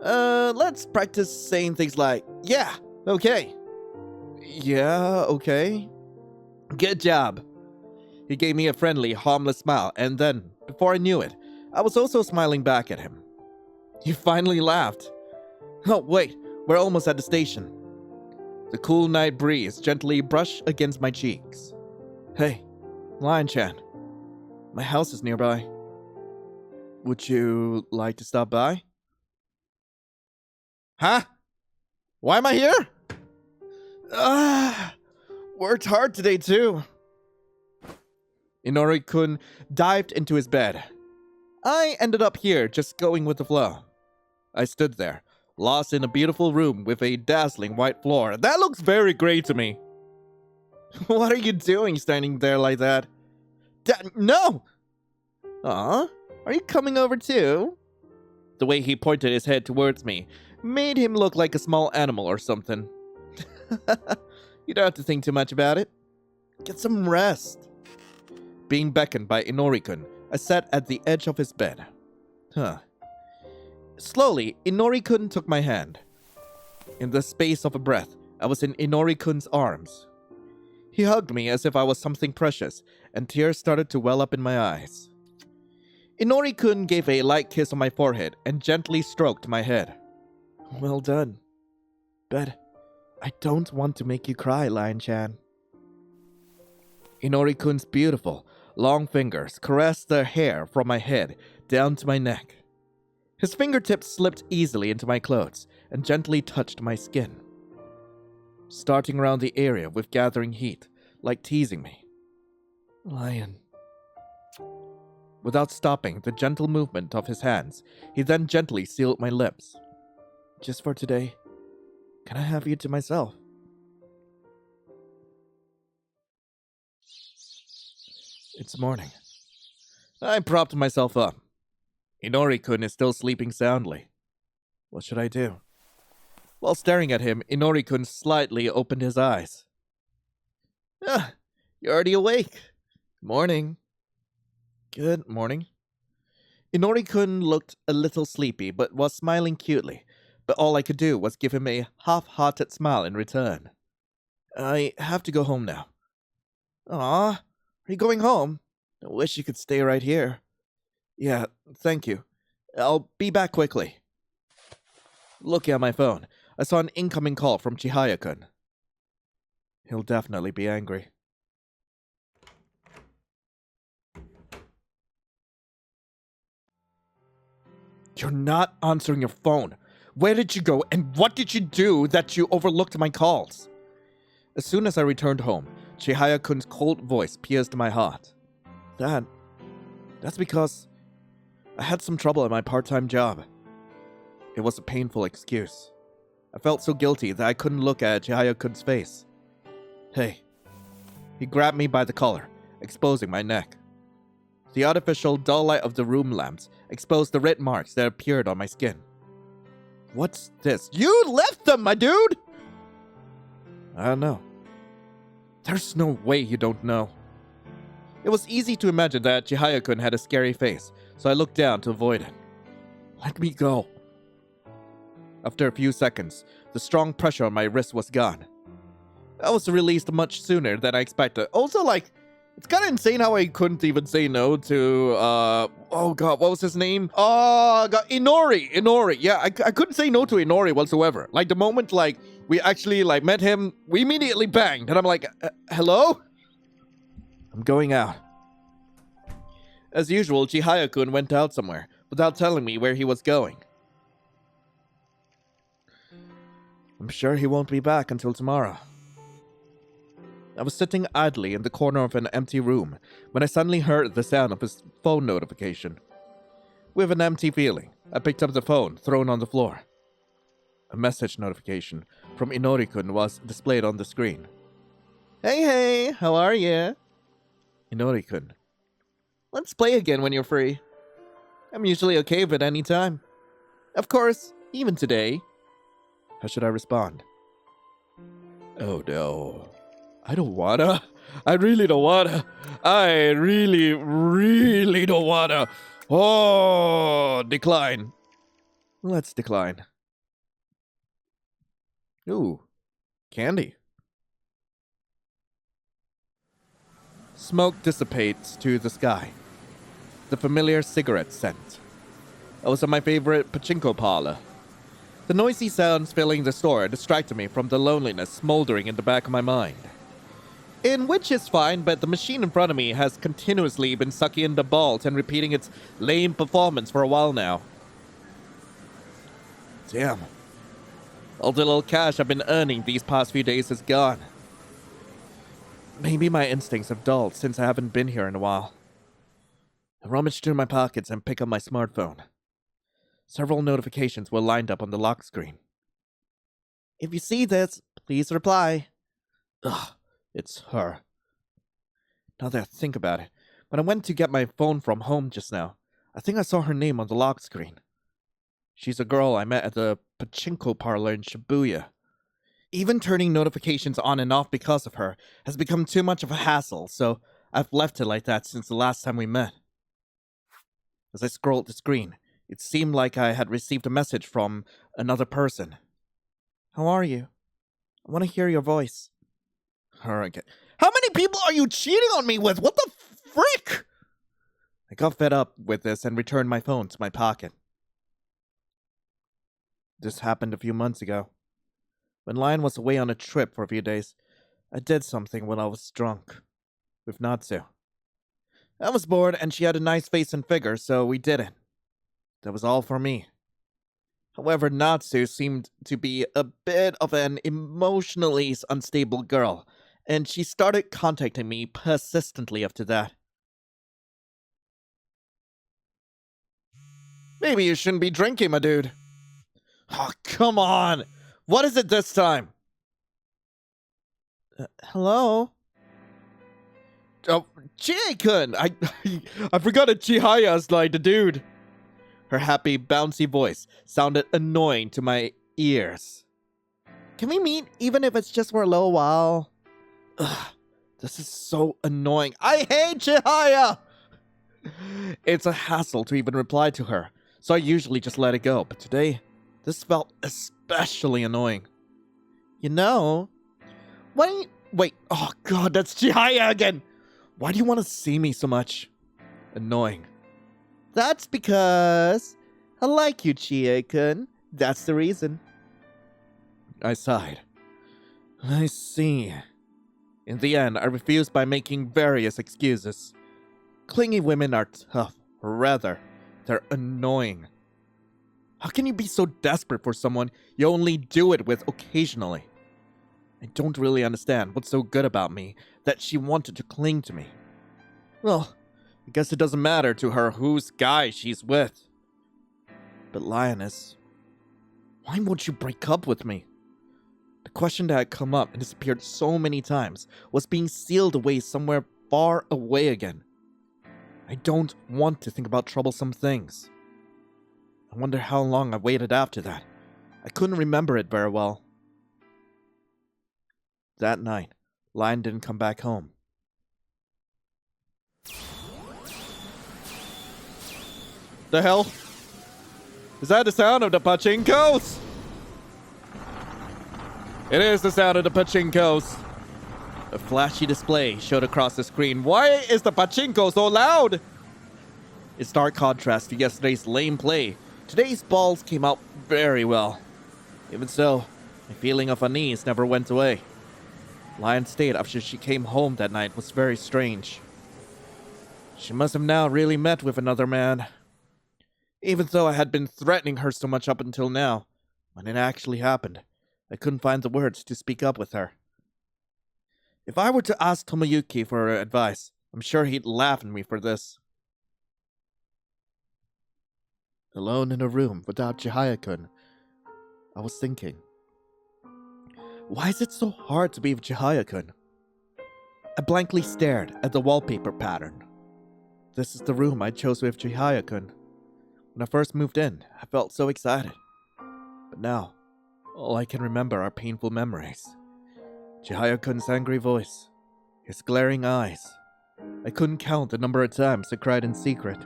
Let's practice saying things like, yeah, okay. Yeah, okay. Good job. He gave me a friendly, harmless smile, and then, before I knew it, I was also smiling back at him. He finally laughed. Oh, wait, we're almost at the station. The cool night breeze gently brushed against my cheeks. Hey, Lion-chan, my house is nearby. Would you like to stop by? Huh? Why am I here? Worked hard today too. Inori-kun dived into his bed. I ended up here, just going with the flow. I stood there, lost in a beautiful room with a dazzling white floor. That looks very great to me. What are you doing standing there like that? No! Aw, are you coming over too? The way he pointed his head towards me made him look like a small animal or something. You don't have to think too much about it. Get some rest. Being beckoned by Inori-kun, I sat at the edge of his bed. Slowly, Inori-kun took my hand. In the space of a breath, I was in Inori-kun's arms. He hugged me as if I was something precious, and tears started to well up in my eyes. Inori-kun gave a light kiss on my forehead and gently stroked my head. Well done. But I don't want to make you cry, Lion-chan. Inori-kun's beautiful, long fingers caressed the hair from my head down to my neck. His fingertips slipped easily into my clothes and gently touched my skin, starting around the area with gathering heat, like teasing me. Lion. Without stopping the gentle movement of his hands, he then gently sealed my lips. Just for today, can I have you to myself? It's morning. I propped myself up. Inori-kun is still sleeping soundly. What should I do? While staring at him, Inori-kun slightly opened his eyes. Ah, you're already awake. Morning. Good morning. Inori-kun looked a little sleepy, but was smiling cutely. But all I could do was give him a half-hearted smile in return. I have to go home now. Aw, are you going home? I wish you could stay right here. Yeah, thank you. I'll be back quickly. Looking at my phone, I saw an incoming call from Chihaya-kun. He'll definitely be angry. You're not answering your phone. Where did you go, and what did you do that you overlooked my calls? As soon as I returned home, Chihaya-kun's cold voice pierced my heart. That's because I had some trouble at my part-time job. It was a painful excuse. I felt so guilty that I couldn't look at Chihaya-kun's face. Hey. He grabbed me by the collar, exposing my neck. The artificial dull light of the room lamps exposed the red marks that appeared on my skin. What's this? You left them, my dude! I don't know. There's no way you don't know. It was easy to imagine that Chihaya-kun had a scary face, so I looked down to avoid it. Let me go. After a few seconds, the strong pressure on my wrist was gone. I was released much sooner than I expected. Also, it's kind of insane how I couldn't even say no to, oh god, what was his name? Oh god, Inori. Yeah, I couldn't say no to Inori whatsoever. Like, the moment, we actually, met him, we immediately banged. And I'm like, hello? I'm going out. As usual, Chihaya-kun went out somewhere, without telling me where he was going. I'm sure he won't be back until tomorrow. I was sitting idly in the corner of an empty room when I suddenly heard the sound of his phone notification. With an empty feeling, I picked up the phone thrown on the floor. A message notification from Inori-kun was displayed on the screen. Hey, how are you? Inori-kun. Let's play again when you're free. I'm usually okay with it any time. Of course, even today. How should I respond? Oh no. I don't wanna. I really don't wanna. I really, really don't wanna. Oh, decline. Let's decline. Ooh, candy. Smoke dissipates to the sky. The familiar cigarette scent. I was at my favorite pachinko parlor. The noisy sounds filling the store distracted me from the loneliness smoldering in the back of my mind. In which is fine, but the machine in front of me has continuously been sucking in the balls and repeating its lame performance for a while now. Damn. All the little cash I've been earning these past few days is gone. Maybe my instincts have dulled since I haven't been here in a while. I rummaged through my pockets and picked up my smartphone. Several notifications were lined up on the lock screen. If you see this, please reply. Ugh, it's her. Now that I think about it, when I went to get my phone from home just now, I think I saw her name on the lock screen. She's a girl I met at the pachinko parlor in Shibuya. Even turning notifications on and off because of her has become too much of a hassle, so I've left it like that since the last time we met. As I scrolled the screen, it seemed like I had received a message from another person. How are you? I want to hear your voice. Her again. How many people are you cheating on me with? What the frick? I got fed up with this and returned my phone to my pocket. This happened a few months ago. When Lion was away on a trip for a few days, I did something when I was drunk. With Natsu. I was bored and she had a nice face and figure, so we did it. That was all for me. However, Natsu seemed to be a bit of an emotionally unstable girl, and she started contacting me persistently after that. Maybe you shouldn't be drinking, my dude. Oh, come on! What is it this time? Hello? Oh, Chie-kun! I forgot that Chihaya's like the dude. Her happy, bouncy voice sounded annoying to my ears. Can we meet even if it's just for a little while? Ugh, this is so annoying. I hate Chihaya! It's a hassle to even reply to her, so I usually just let it go. But today, this felt especially annoying. You know, why don't you... Wait, oh god, that's Chihaya again! Why do you want to see me so much? Annoying. That's because I like you, Chie-kun. That's the reason. I sighed. I see. In the end, I refused by making various excuses. Clingy women are tough, or rather, they're annoying. How can you be so desperate for someone you only do it with occasionally? I don't really understand what's so good about me that she wanted to cling to me. Well, I guess it doesn't matter to her whose guy she's with. But Lioness, why won't you break up with me? The question that had come up and disappeared so many times was being sealed away somewhere far away again. I don't want to think about troublesome things. I wonder how long I waited after that. I couldn't remember it very well. That night, Lion didn't come back home. The hell? Is that the sound of the pachinkos? It is the sound of the pachinkos. A flashy display showed across the screen. Why is the pachinko so loud? In stark contrast to yesterday's lame play, today's balls came out very well. Even so, my feeling of unease never went away. Lion's state after she came home that night was very strange. She must have now really met with another man. Even though I had been threatening her so much up until now, when it actually happened, I couldn't find the words to speak up with her. If I were to ask Tomoyuki for advice, I'm sure he'd laugh at me for this. Alone in a room without Chihaya-kun, I was thinking, why is it so hard to be with Chihaya-kun? I blankly stared at the wallpaper pattern. This is the room I chose with Chihaya-kun. When I first moved in, I felt so excited. But now, all I can remember are painful memories. Chihaya-kun's angry voice, his glaring eyes. I couldn't count the number of times I cried in secret.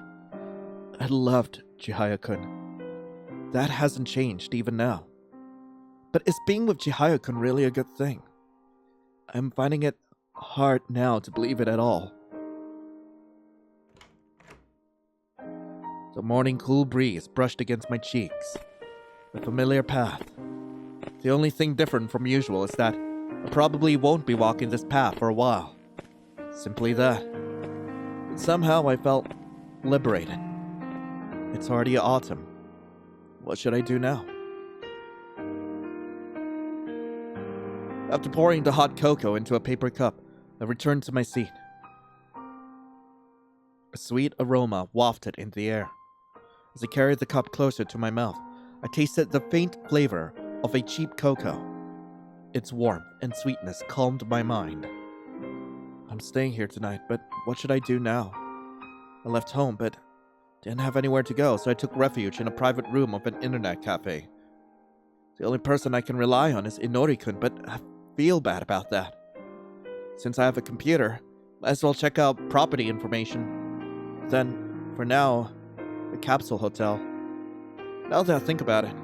I loved Chihaya-kun. That hasn't changed even now. But is being with Chihaya-kun really a good thing? I'm finding it hard now to believe it at all. The morning cool breeze brushed against my cheeks. The familiar path. The only thing different from usual is that I probably won't be walking this path for a while. Simply that. But somehow I felt liberated. It's already autumn. What should I do now? After pouring the hot cocoa into a paper cup, I returned to my seat. A sweet aroma wafted in the air. As I carried the cup closer to my mouth, I tasted the faint flavor of a cheap cocoa. Its warmth and sweetness calmed my mind. I'm staying here tonight, but what should I do now? I left home, but didn't have anywhere to go, so I took refuge in a private room of an internet cafe. The only person I can rely on is Inori-kun, but I feel bad about that. Since I have a computer, might as well check out property information. Then, for now, the capsule hotel. Now that I think about it.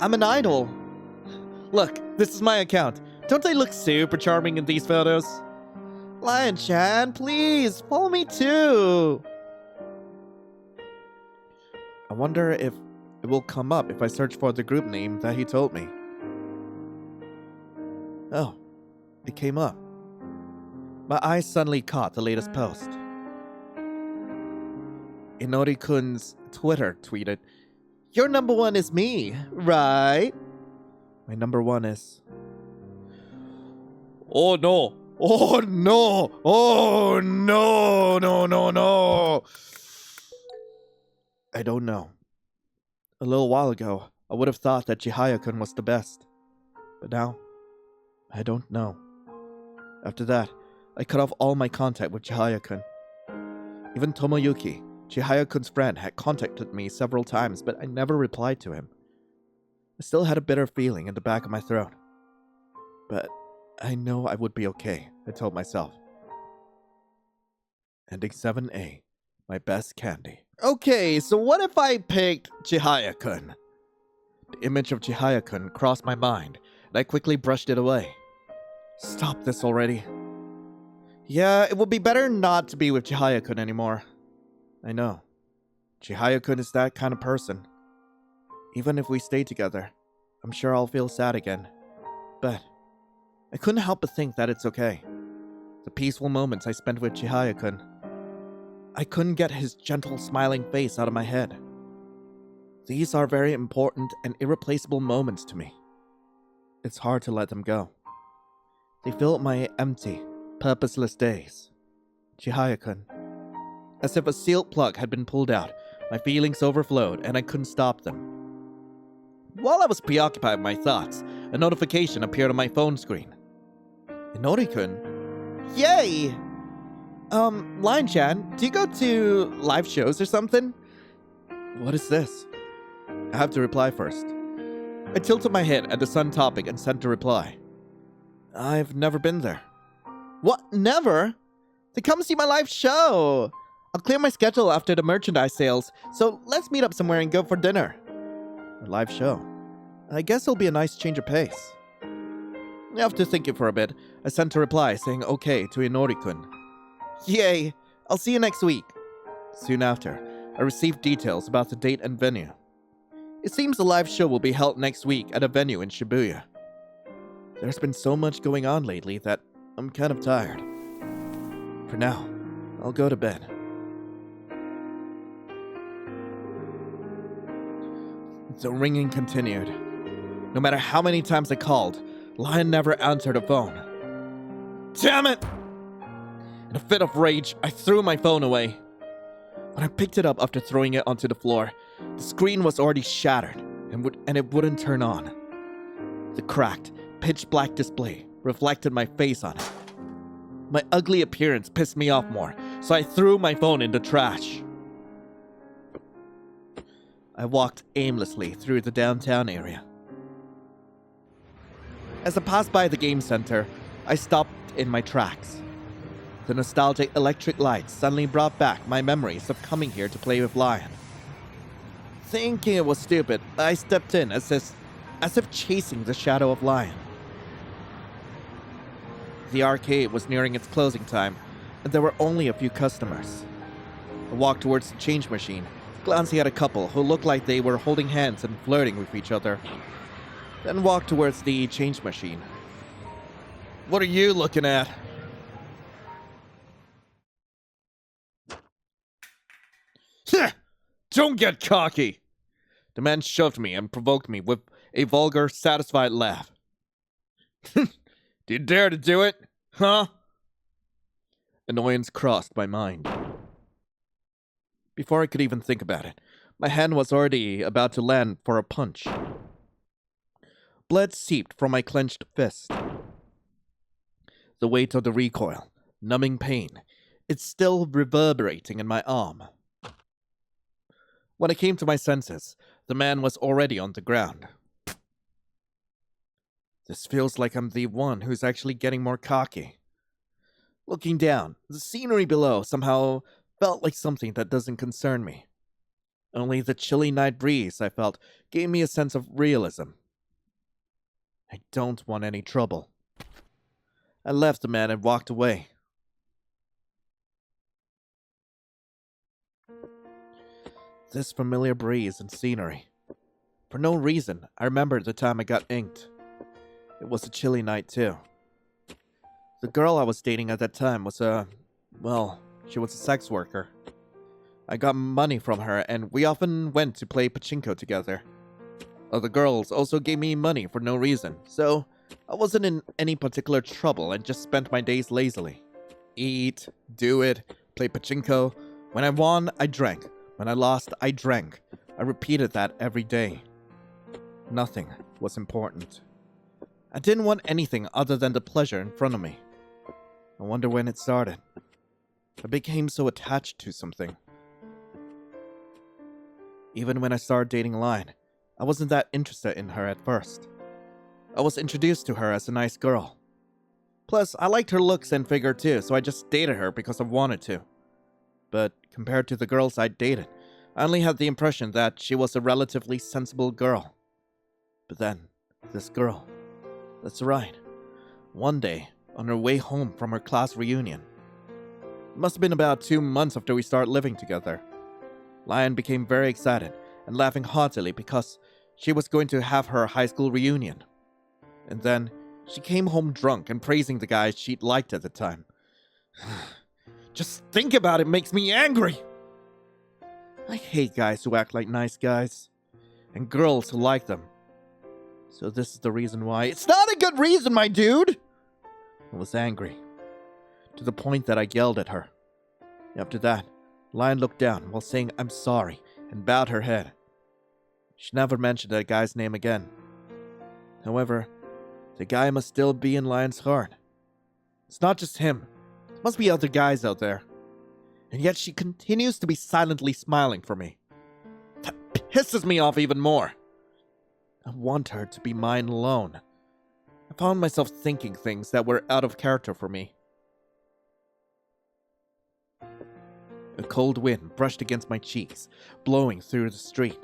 I'm an idol. Look, this is my account. Don't I look super charming in these photos? Lion-chan, please, follow me too! I wonder if it will come up if I search for the group name that he told me. Oh, it came up. My eyes suddenly caught the latest post. Inori-kun's Twitter tweeted, "Your number one is me, right?" My number one is... Oh no! Oh no! Oh no! No, no, no! I don't know. A little while ago, I would have thought that Chihaya-kun was the best. But now, I don't know. After that, I cut off all my contact with Chihaya-kun. Even Tomoyuki, Chihaya-kun's friend, had contacted me several times, but I never replied to him. I still had a bitter feeling in the back of my throat. But I know I would be okay, I told myself. Ending 7A, my best candy. Okay, so what if I picked Chihaya-kun? The image of Chihaya-kun crossed my mind, and I quickly brushed it away. Stop this already. Yeah, it would be better not to be with Chihaya-kun anymore. I know. Chihaya-kun is that kind of person. Even if we stay together, I'm sure I'll feel sad again. But I couldn't help but think that it's okay. The peaceful moments I spent with Chihaya-kun. I couldn't get his gentle, smiling face out of my head. These are very important and irreplaceable moments to me. It's hard to let them go. They fill my empty, purposeless days. Chihaya-kun. As if a sealed plug had been pulled out, my feelings overflowed and I couldn't stop them. While I was preoccupied with my thoughts, a notification appeared on my phone screen. Inori-kun? Yay! Lion-chan, do you go to live shows or something? What is this? I have to reply first. I tilted my head at the sun topic and sent a reply. I've never been there. What? Never? Then come see my live show! I'll clear my schedule after the merchandise sales, so let's meet up somewhere and go for dinner. A live show? I guess it'll be a nice change of pace. After thinking for a bit, I sent a reply saying okay to Inori-kun. Yay! I'll see you next week. Soon after, I received details about the date and venue. It seems the live show will be held next week at a venue in Shibuya. There's been so much going on lately that I'm kind of tired. For now, I'll go to bed. The ringing continued. No matter how many times I called, Lion never answered the phone. Damn it! In a fit of rage, I threw my phone away. When I picked it up after throwing it onto the floor, the screen was already shattered and it wouldn't turn on. The cracked, pitch-black display reflected my face on it. My ugly appearance pissed me off more, so I threw my phone in the trash. I walked aimlessly through the downtown area. As I passed by the game center, I stopped in my tracks. The nostalgic electric lights suddenly brought back my memories of coming here to play with Lion. Thinking it was stupid, I stepped in as if chasing the shadow of Lion. The arcade was nearing its closing time, and there were only a few customers. I walked towards the change machine, glancing at a couple who looked like they were holding hands and flirting with each other. Then walked towards the change machine. What are you looking at? Don't get cocky! The man shoved me and provoked me with a vulgar, satisfied laugh. Do you dare to do it? Huh? Annoyance crossed my mind. Before I could even think about it, my hand was already about to land for a punch. Blood seeped from my clenched fist. The weight of the recoil, numbing pain, it's still reverberating in my arm. When I came to my senses, the man was already on the ground. This feels like I'm the one who's actually getting more cocky. Looking down, the scenery below somehow felt like something that doesn't concern me. Only the chilly night breeze I felt gave me a sense of realism. I don't want any trouble. I left the man and walked away. This familiar breeze and scenery. For no reason, I remembered the time I got inked. It was a chilly night, too. The girl I was dating at that time was she was a sex worker. I got money from her, and we often went to play pachinko together. Other girls also gave me money for no reason, so I wasn't in any particular trouble and just spent my days lazily. Eat, do it, play pachinko. When I won, I drank. When I lost, I drank. I repeated that every day. Nothing was important. I didn't want anything other than the pleasure in front of me. I wonder when it started. I became so attached to something. Even when I started dating Lion, I wasn't that interested in her at first. I was introduced to her as a nice girl. Plus, I liked her looks and figure too, so I just dated her because I wanted to. But compared to the girls I dated, I only had the impression that she was a relatively sensible girl. But then, this girl. That's right. One day, on her way home from her class reunion. It must have been about 2 months after we started living together. Lion became very excited and laughing heartily because she was going to have her high school reunion. And then, she came home drunk and praising the guy she'd liked at the time. Just think about it makes me angry! I hate guys who act like nice guys. And girls who like them. So this is the reason why. It's not a good reason, my dude! I was angry. To the point that I yelled at her. After that, Lion looked down while saying I'm sorry and bowed her head. She never mentioned that guy's name again. However, the guy must still be in Lion's heart. It's not just him. There must be other guys out there. And yet she continues to be silently smiling for me. That pisses me off even more. I want her to be mine alone. I found myself thinking things that were out of character for me. A cold wind brushed against my cheeks, blowing through the street.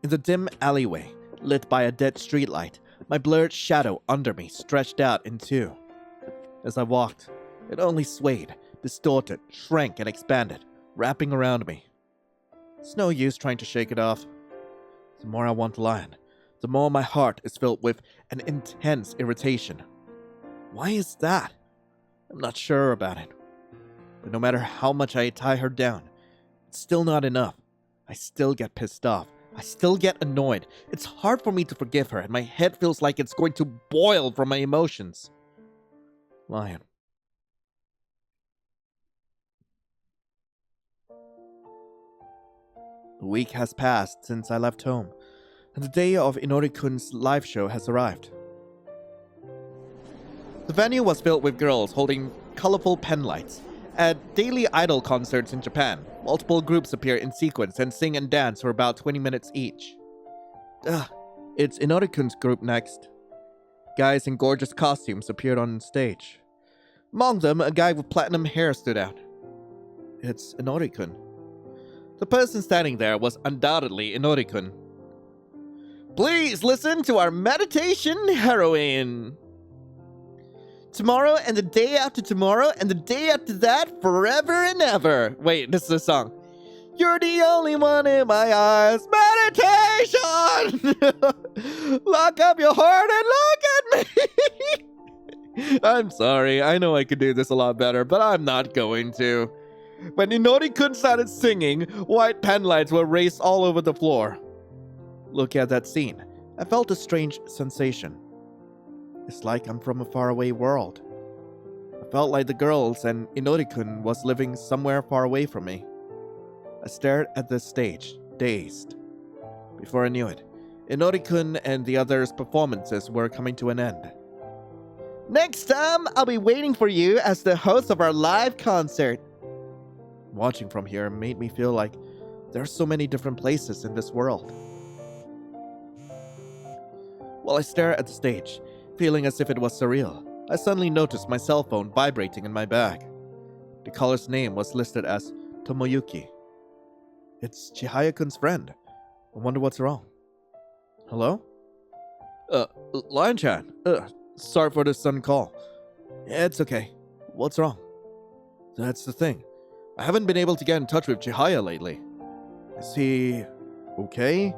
In the dim alleyway, lit by a dead streetlight, my blurred shadow under me stretched out in two. As I walked, it only swayed, distorted, shrank, and expanded, wrapping around me. It's no use trying to shake it off. The more I want Lion, the more my heart is filled with an intense irritation. Why is that? I'm not sure about it. But no matter how much I tie her down, it's still not enough. I still get pissed off. I still get annoyed. It's hard for me to forgive her, and my head feels like it's going to boil from my emotions. Lion. A week has passed since I left home, and the day of Inori-kun's live show has arrived. The venue was filled with girls holding colorful pen lights. At daily idol concerts in Japan, multiple groups appear in sequence and sing and dance for about 20 minutes each. It's Inori-kun's group next. Guys in gorgeous costumes appeared on stage. Among them, a guy with platinum hair stood out. It's Inori-kun. The person standing there was undoubtedly Inori-kun. Please listen to our meditation heroine. Tomorrow and the day after tomorrow and the day after that, forever and ever. Wait, this is a song. You're the only one in my eyes. Meditation! Lock up your heart and look at me! I'm sorry, I know I could do this a lot better, but I'm not going to. When Inori-kun started singing, white pen lights were raised all over the floor. Looking at that scene, I felt a strange sensation. It's like I'm from a faraway world. I felt like the girls and Inori-kun was living somewhere far away from me. I stared at the stage, dazed. Before I knew it, Inori-kun and the others' performances were coming to an end. Next time, I'll be waiting for you as the host of our live concert. Watching from here made me feel like there are so many different places in this world. While I stared at the stage, feeling as if it was surreal, I suddenly noticed my cell phone vibrating in my bag. The caller's name was listed as Tomoyuki. It's Chihaya-kun's friend. I wonder what's wrong. Hello? Lion-chan. Sorry for the sudden call. It's okay. What's wrong? That's the thing. I haven't been able to get in touch with Chihaya lately. Is he okay?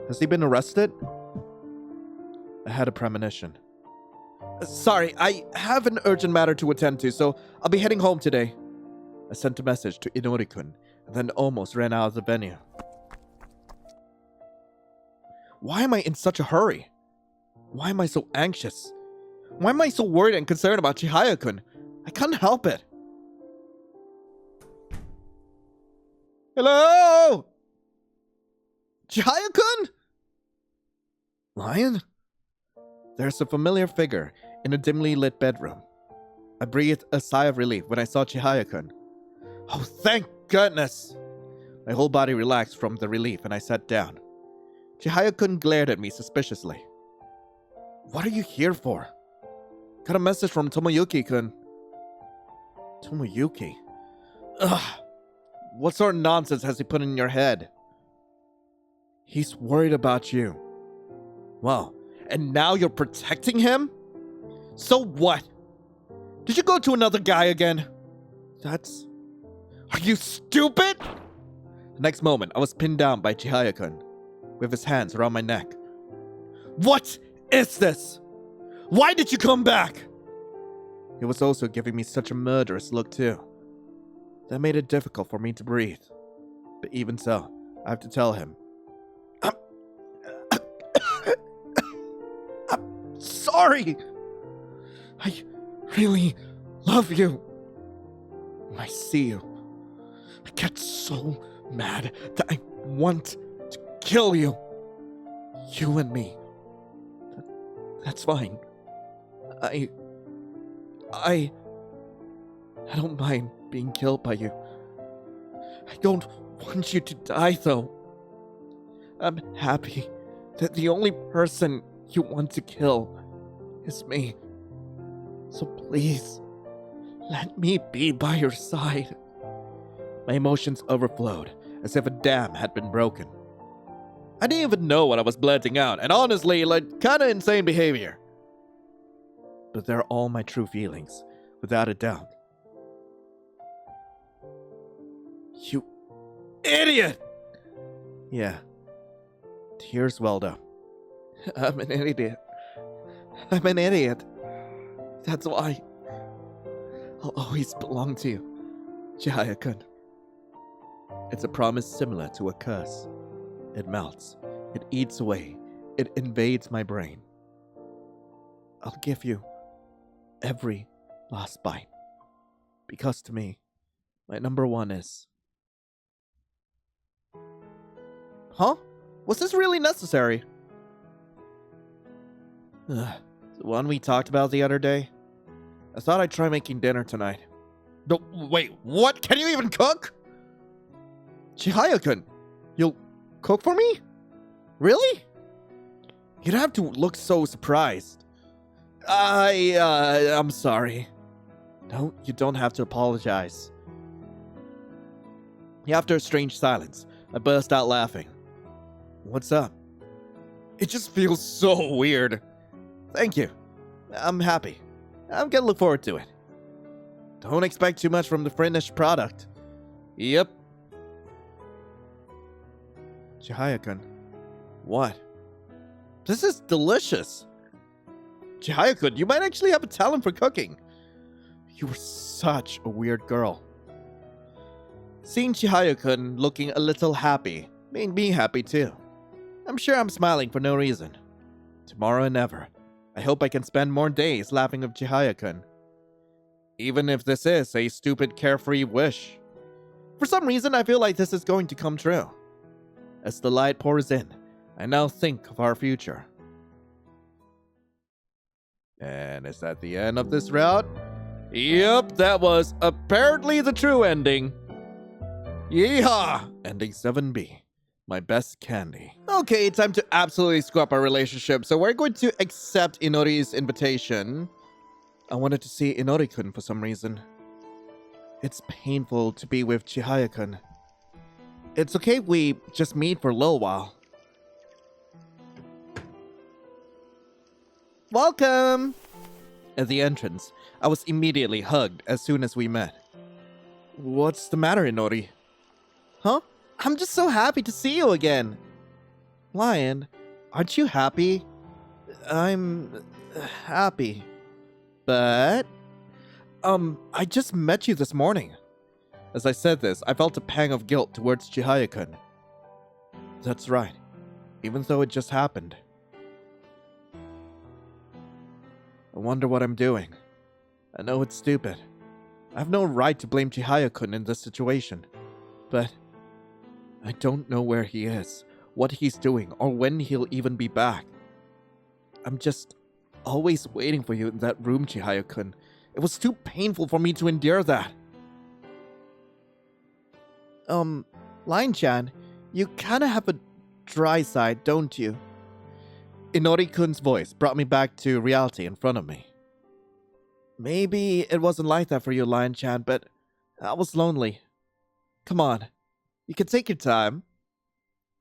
Has he been arrested? I had a premonition. Sorry, I have an urgent matter to attend to, so I'll be heading home today. I sent a message to Inori-kun and then almost ran out of the venue. Why am I in such a hurry? Why am I so anxious? Why am I so worried and concerned about Chihaya-kun? I can't help it. Hello? Chihaya-kun? Lion? There's a familiar figure in a dimly lit bedroom. I breathed a sigh of relief when I saw Chihaya-kun. Oh, thank goodness! My whole body relaxed from the relief and I sat down. Chihaya-kun glared at me suspiciously. What are you here for? Got a message from Tomoyuki-kun. Tomoyuki? Ugh. What sort of nonsense has he put in your head? He's worried about you. Well, and now you're protecting him? So what? Did you go to another guy again? That's... Are you stupid? The next moment, I was pinned down by Chihaya-kun, with his hands around my neck. What is this? Why did you come back? He was also giving me such a murderous look too. That made it difficult for me to breathe. But even so, I have to tell him. I'm sorry. I really love you. When I see you, I get so mad that I want to kill you. You and me. That's fine. I don't mind being killed by you. I don't want you to die, though. I'm happy that the only person you want to kill is me. So please, let me be by your side. My emotions overflowed, as if a dam had been broken. I didn't even know what I was blurting out, and honestly, kinda insane behavior. But they're all my true feelings, without a doubt. You idiot! Yeah. Tears welled up. I'm an idiot. I'm an idiot. That's why I'll always belong to you, Chihaya-kun. It's a promise similar to a curse. It melts. It eats away. It invades my brain. I'll give you every last bite. Because to me, my number one is... Huh? Was this really necessary? The one we talked about the other day? I thought I'd try making dinner tonight. No, wait, what? Can you even cook? Chihaya-kun, you'll cook for me? Really? You don't have to look so surprised. I'm sorry. No, you don't have to apologize. After a strange silence, I burst out laughing. What's up? It just feels so weird. Thank you. I'm happy. I'm gonna look forward to it. Don't expect too much from the finished product. Yep. Chihaya-kun. What? This is delicious. Chihaya-kun, you might actually have a talent for cooking. You were such a weird girl. Seeing Chihaya-kun looking a little happy made me happy too. I'm sure I'm smiling for no reason. Tomorrow and ever, I hope I can spend more days laughing with Chihaya-kun. Even if this is a stupid carefree wish. For some reason, I feel like this is going to come true. As the light pours in, I now think of our future. And is that the end of this route? Yep, that was apparently the true ending. Yeehaw! Ending 7B. My best candy. Okay, time to absolutely screw up our relationship, so we're going to accept Inori's invitation. I wanted to see Inori-kun for some reason. It's painful to be with Chihaya-kun. It's okay if we just meet for a little while. Welcome! At the entrance, I was immediately hugged as soon as we met. What's the matter, Inori? Huh? I'm just so happy to see you again. Lion, aren't you happy? I'm happy. But I just met you this morning. As I said this, I felt a pang of guilt towards Chihaya-kun. That's right, even though it just happened. I wonder what I'm doing. I know it's stupid. I have no right to blame Chihaya-kun in this situation. But I don't know where he is, what he's doing, or when he'll even be back. I'm just always waiting for you in that room, Chihaya-kun. It was too painful for me to endure that. Lion-chan, you kinda have a dry side, don't you? Inori-kun's voice brought me back to reality in front of me. Maybe it wasn't like that for you, Lion-chan, but I was lonely. Come on, you can take your time.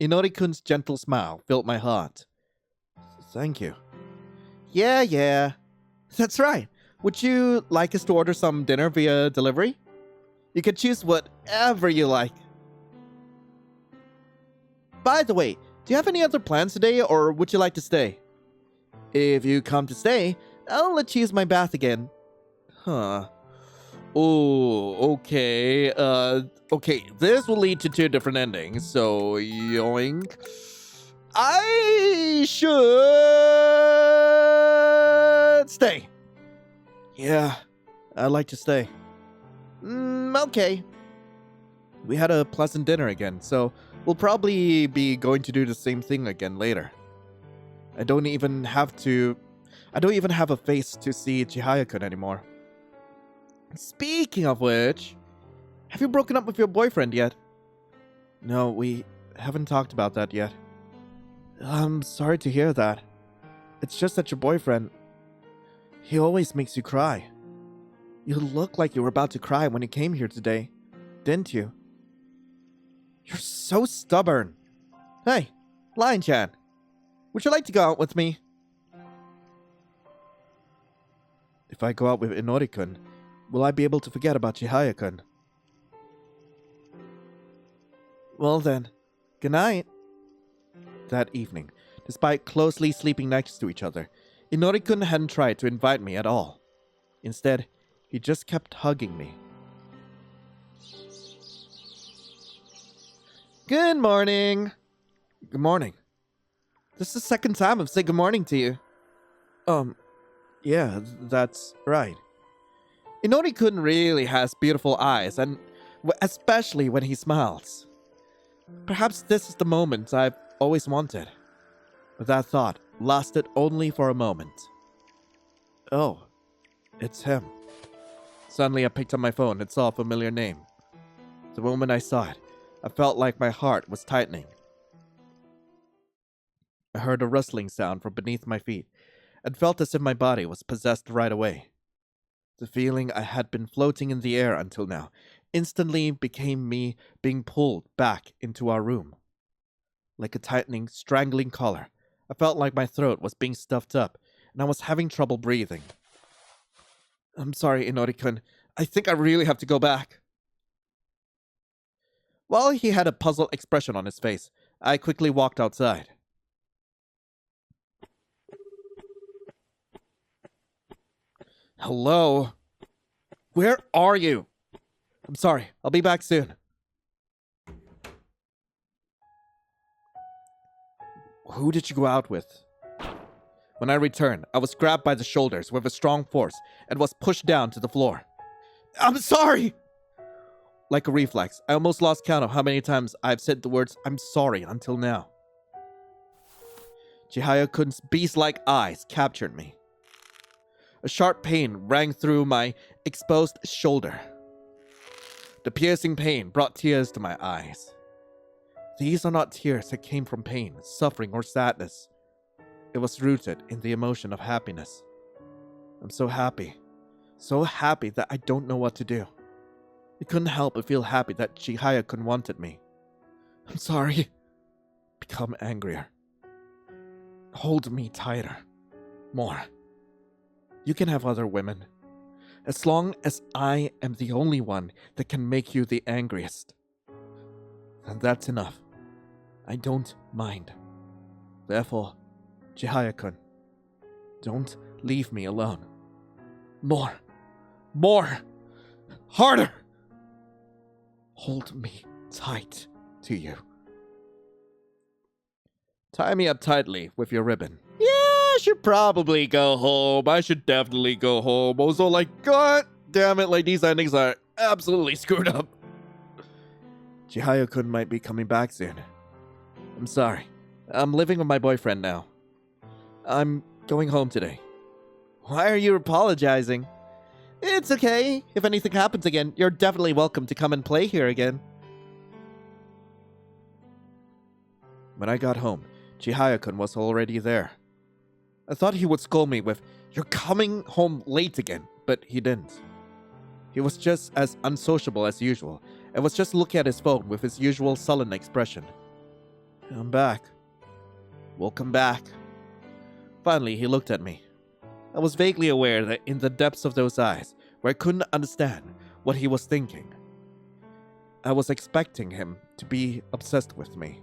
Inori-kun's gentle smile filled my heart. Thank you. Yeah. That's right. Would you like us to order some dinner via delivery? You can choose whatever you like. By the way, do you have any other plans today, or would you like to stay? If you come to stay, I'll let you use my bath again. Huh. Oh, okay. Okay, this will lead to 2 different endings, so yoink. I should stay. Yeah, I'd like to stay. Okay. We had a pleasant dinner again, so we'll probably be going to do the same thing again later. I don't even have a face to see Chihaya-kun anymore. Speaking of which, have you broken up with your boyfriend yet? No, we haven't talked about that yet. I'm sorry to hear that. It's just that your boyfriend, he always makes you cry. You looked like you were about to cry when you came here today, didn't you? You're so stubborn. Hey, Lion-chan, would you like to go out with me? If I go out with Inori-kun, will I be able to forget about Chihaya-kun? Well then, good night. That evening, despite closely sleeping next to each other, Inori-kun hadn't tried to invite me at all. Instead, he just kept hugging me. Good morning. Good morning. This is the second time I've said good morning to you. Yeah, that's right. Inori-kun really has beautiful eyes, and especially when he smiles. Perhaps this is the moment I've always wanted. But that thought lasted only for a moment. Oh, it's him. Suddenly I picked up my phone and saw a familiar name. The moment I saw it, I felt like my heart was tightening. I heard a rustling sound from beneath my feet and felt as if my body was possessed right away. The feeling I had been floating in the air until now instantly became me being pulled back into our room. Like a tightening, strangling collar, I felt like my throat was being stuffed up and I was having trouble breathing. I'm sorry, Inori-kun. I think I really have to go back. While he had a puzzled expression on his face, I quickly walked outside. Hello? Where are you? I'm sorry, I'll be back soon. Who did you go out with? When I returned, I was grabbed by the shoulders with a strong force and was pushed down to the floor. I'm sorry! Like a reflex, I almost lost count of how many times I've said the words I'm sorry until now. Chihaya-kun's beast-like eyes captured me. A sharp pain rang through my exposed shoulder. The piercing pain brought tears to my eyes. These are not tears that came from pain, suffering, or sadness. It was rooted in the emotion of happiness. I'm so happy that I don't know what to do. I couldn't help but feel happy that Chihaya-kun wanted me. I'm sorry. Become angrier. Hold me tighter. More. You can have other women, as long as I am the only one that can make you the angriest. And that's enough. I don't mind. Therefore, Chihaya-kun, don't leave me alone. More, harder! Hold me tight to you. Tie me up tightly with your ribbon. Yeah, I should probably go home. I should definitely go home. Also, like, god damn it, like, these endings are absolutely screwed up. Chihaya-kun might be coming back soon. I'm sorry. I'm living with my boyfriend now. I'm going home today. Why are you apologizing? It's okay. If anything happens again, you're definitely welcome to come and play here again. When I got home, Chihaya-kun was already there. I thought he would scold me with, "You're coming home late again," but he didn't. He was just as unsociable as usual, and was just looking at his phone with his usual sullen expression. I'm back. Welcome back. Finally, he looked at me. I was vaguely aware that in the depths of those eyes, where I couldn't understand what he was thinking, I was expecting him to be obsessed with me.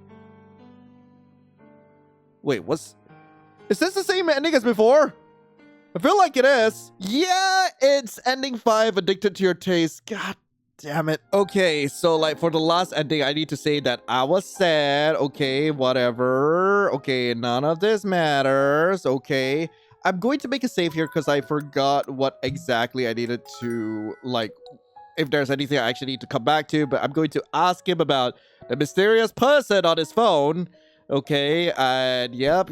Wait, is this the same ending as before? I feel like it is. Yeah, it's ending 5, addicted to your taste. God damn it. Okay, so like for the last ending, I need to say that I was sad. Okay, whatever. Okay, none of this matters. Okay. I'm going to make a save here because I forgot what exactly I needed to, like, if there's anything I actually need to come back to, but I'm going to ask him about the mysterious person on his phone. Okay, and yep,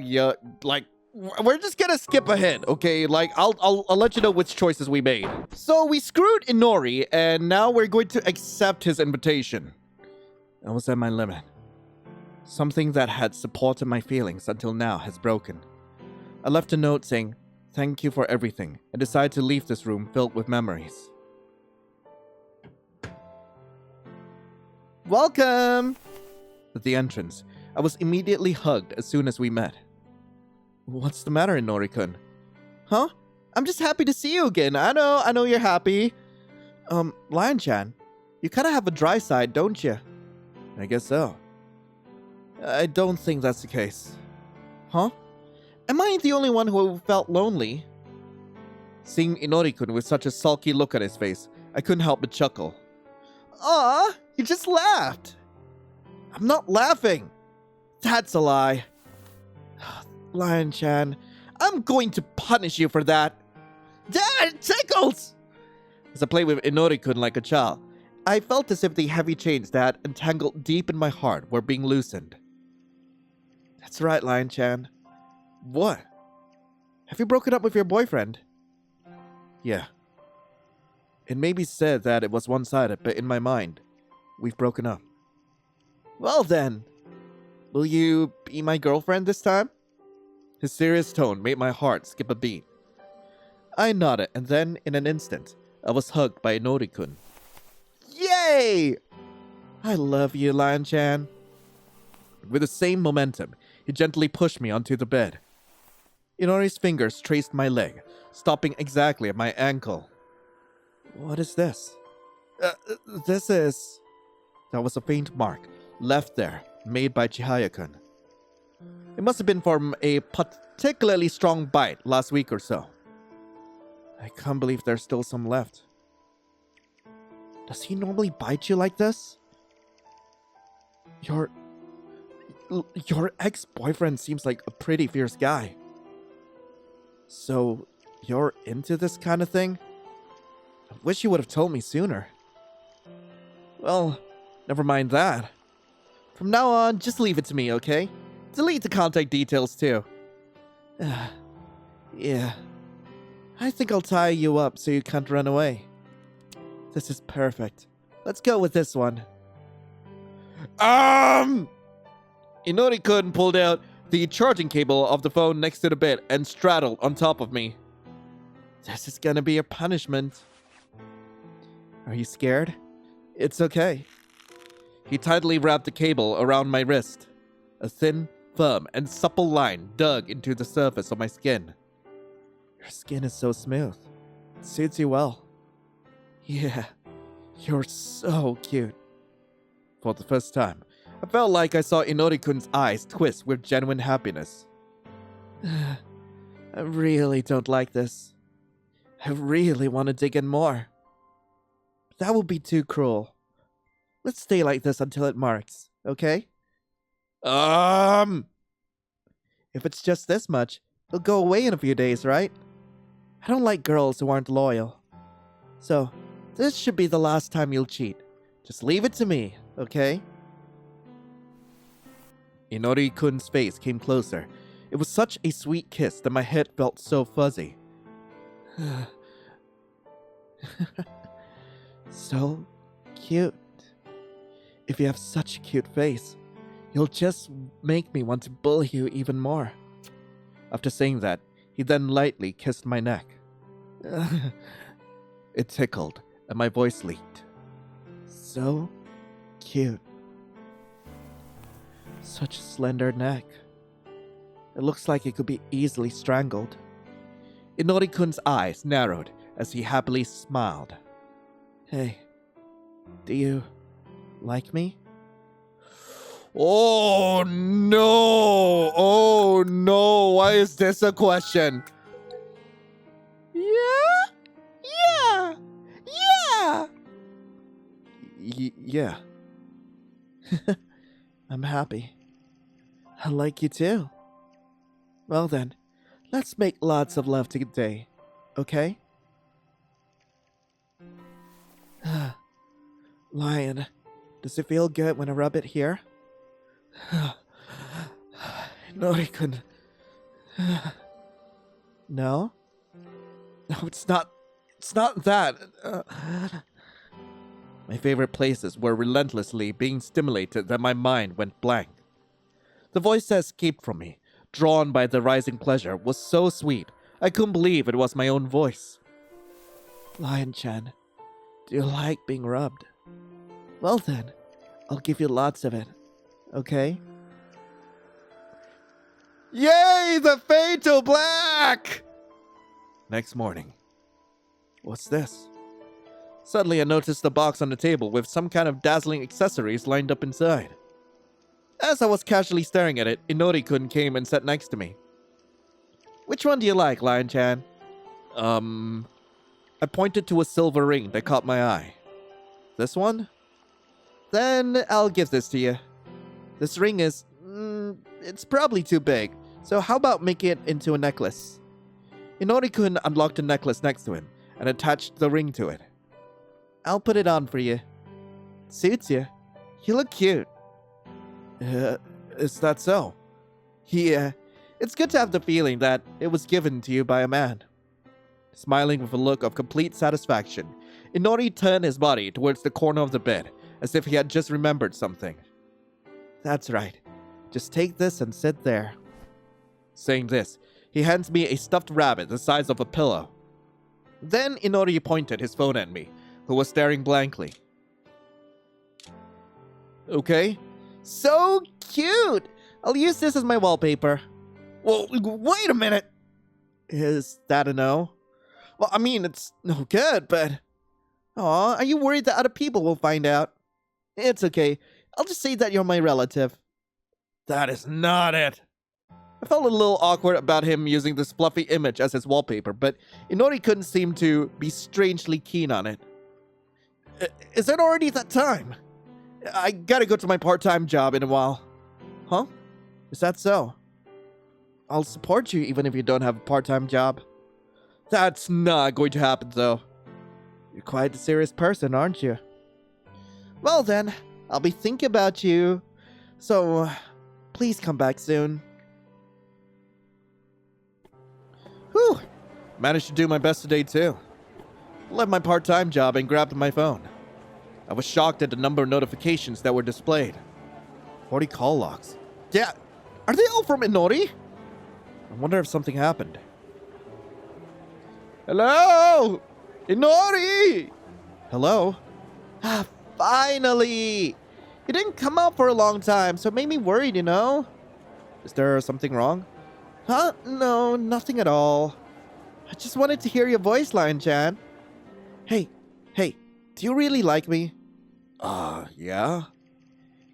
like, we're just gonna skip ahead, okay? Like, I'll let you know which choices we made. So we screwed Inori, and now we're going to accept his invitation. I was at my limit. Something that had supported my feelings until now has broken. I left a note saying, "Thank you for everything," and decided to leave this room filled with memories. Welcome! At the entrance, I was immediately hugged as soon as we met. What's the matter, Inori-kun? Huh? I'm just happy to see you again. I know you're happy. Lion-chan, you kind of have a dry side, don't you? I guess so. I don't think that's the case. Huh? Am I the only one who felt lonely? Seeing Inori-kun with such a sulky look at his face, I couldn't help but chuckle. Aw, you just laughed. I'm not laughing. That's a lie. Lion-chan, I'm going to punish you for that. Dad, it tickles! As I played with Inori-kun like a child, I felt as if the heavy chains that had entangled deep in my heart were being loosened. That's right, Lion-chan. What? Have you broken up with your boyfriend? Yeah. It may be said that it was one-sided, but in my mind, we've broken up. Well then, will you be my girlfriend this time? His serious tone made my heart skip a beat. I nodded, and then, in an instant, I was hugged by Inori-kun. Yay! I love you, Lion-chan. With the same momentum, he gently pushed me onto the bed. Inori's fingers traced my leg, stopping exactly at my ankle. What is this? This is... That was a faint mark, left there, made by Chihaya-kun. It must have been from a particularly strong bite last week or so. I can't believe there's still some left. Does he normally bite you like this? Your ex-boyfriend seems like a pretty fierce guy. So, you're into this kind of thing? I wish you would have told me sooner. Well, never mind that. From now on, just leave it to me, okay? Delete the contact details, too. Yeah. I think I'll tie you up so you can't run away. This is perfect. Let's go with this one. Inori-kun pulled out the charging cable of the phone next to the bed and straddled on top of me. This is gonna be your punishment. Are you scared? It's okay. He tightly wrapped the cable around my wrist. A thin, firm, and supple line dug into the surface of my skin. Your skin is so smooth. It suits you well. Yeah, you're so cute. For the first time, I felt like I saw Inori-kun's eyes twist with genuine happiness. I really don't like this. I really want to dig in more. That would be too cruel. Let's stay like this until it marks, okay? If it's just this much, it'll go away in a few days, right? I don't like girls who aren't loyal. So, this should be the last time you'll cheat. Just leave it to me, okay? Inori-kun's face came closer. It was such a sweet kiss that my head felt so fuzzy. So cute. If you have such a cute face, you'll just make me want to bully you even more. After saying that, he then lightly kissed my neck. It tickled, and my voice leaked. So cute. Such a slender neck. It looks like it could be easily strangled. Inori-kun's eyes narrowed as he happily smiled. Hey, do you like me? Oh no! Oh no! Why is this a question? Yeah? Yeah! Yeah! Yeah. I'm happy. I like you too. Well then, let's make lots of love today, okay? Lion, does it feel good when I rub it here? Nori-kun. No? No, it's not that. My favorite places were relentlessly being stimulated that my mind went blank. The voice that escaped from me, drawn by the rising pleasure, was so sweet, I couldn't believe it was my own voice. Lion-chan, do you like being rubbed? Well then, I'll give you lots of it, okay? Yay, the fade to black! Next morning. What's this? Suddenly I noticed the box on the table with some kind of dazzling accessories lined up inside. As I was casually staring at it, Inori-kun came and sat next to me. Which one do you like, Lion-chan? I pointed to a silver ring that caught my eye. This one? Then I'll give this to you. This ring is... it's probably too big, so how about making it into a necklace? Inori-kun unlocked a necklace next to him and attached the ring to it. I'll put it on for you. Suits you. You look cute. Is that so? Yeah, it's good to have the feeling that it was given to you by a man. Smiling with a look of complete satisfaction, Inori turned his body towards the corner of the bed, as if he had just remembered something. That's right. Just take this and sit there. Saying this, he hands me a stuffed rabbit the size of a pillow. Then Inori pointed his phone at me, who was staring blankly. Okay. So cute! I'll use this as my wallpaper. Well, wait a minute! Is that a no? Well, I mean, it's no good, but... Aw, are you worried that other people will find out? It's okay. I'll just say that you're my relative. That is not it. I felt a little awkward about him using this fluffy image as his wallpaper, but Inori couldn't seem to be strangely keen on it. Is it already that time? I gotta go to my part-time job in a while. Huh? Is that so? I'll support you even if you don't have a part-time job. That's not going to happen, though. You're quite a serious person, aren't you? Well then, I'll be thinking about you. So, please come back soon. Whew! Managed to do my best today, too. Left my part-time job and grabbed my phone. I was shocked at the number of notifications that were displayed. 40 call logs. Yeah, are they all from Inori? I wonder if something happened. Hello? Inori! Hello? Ah, finally! You didn't come out for a long time, so it made me worried, you know? Is there something wrong? Huh? No, nothing at all. I just wanted to hear your voice, Lion-chan. Hey, do you really like me? Yeah?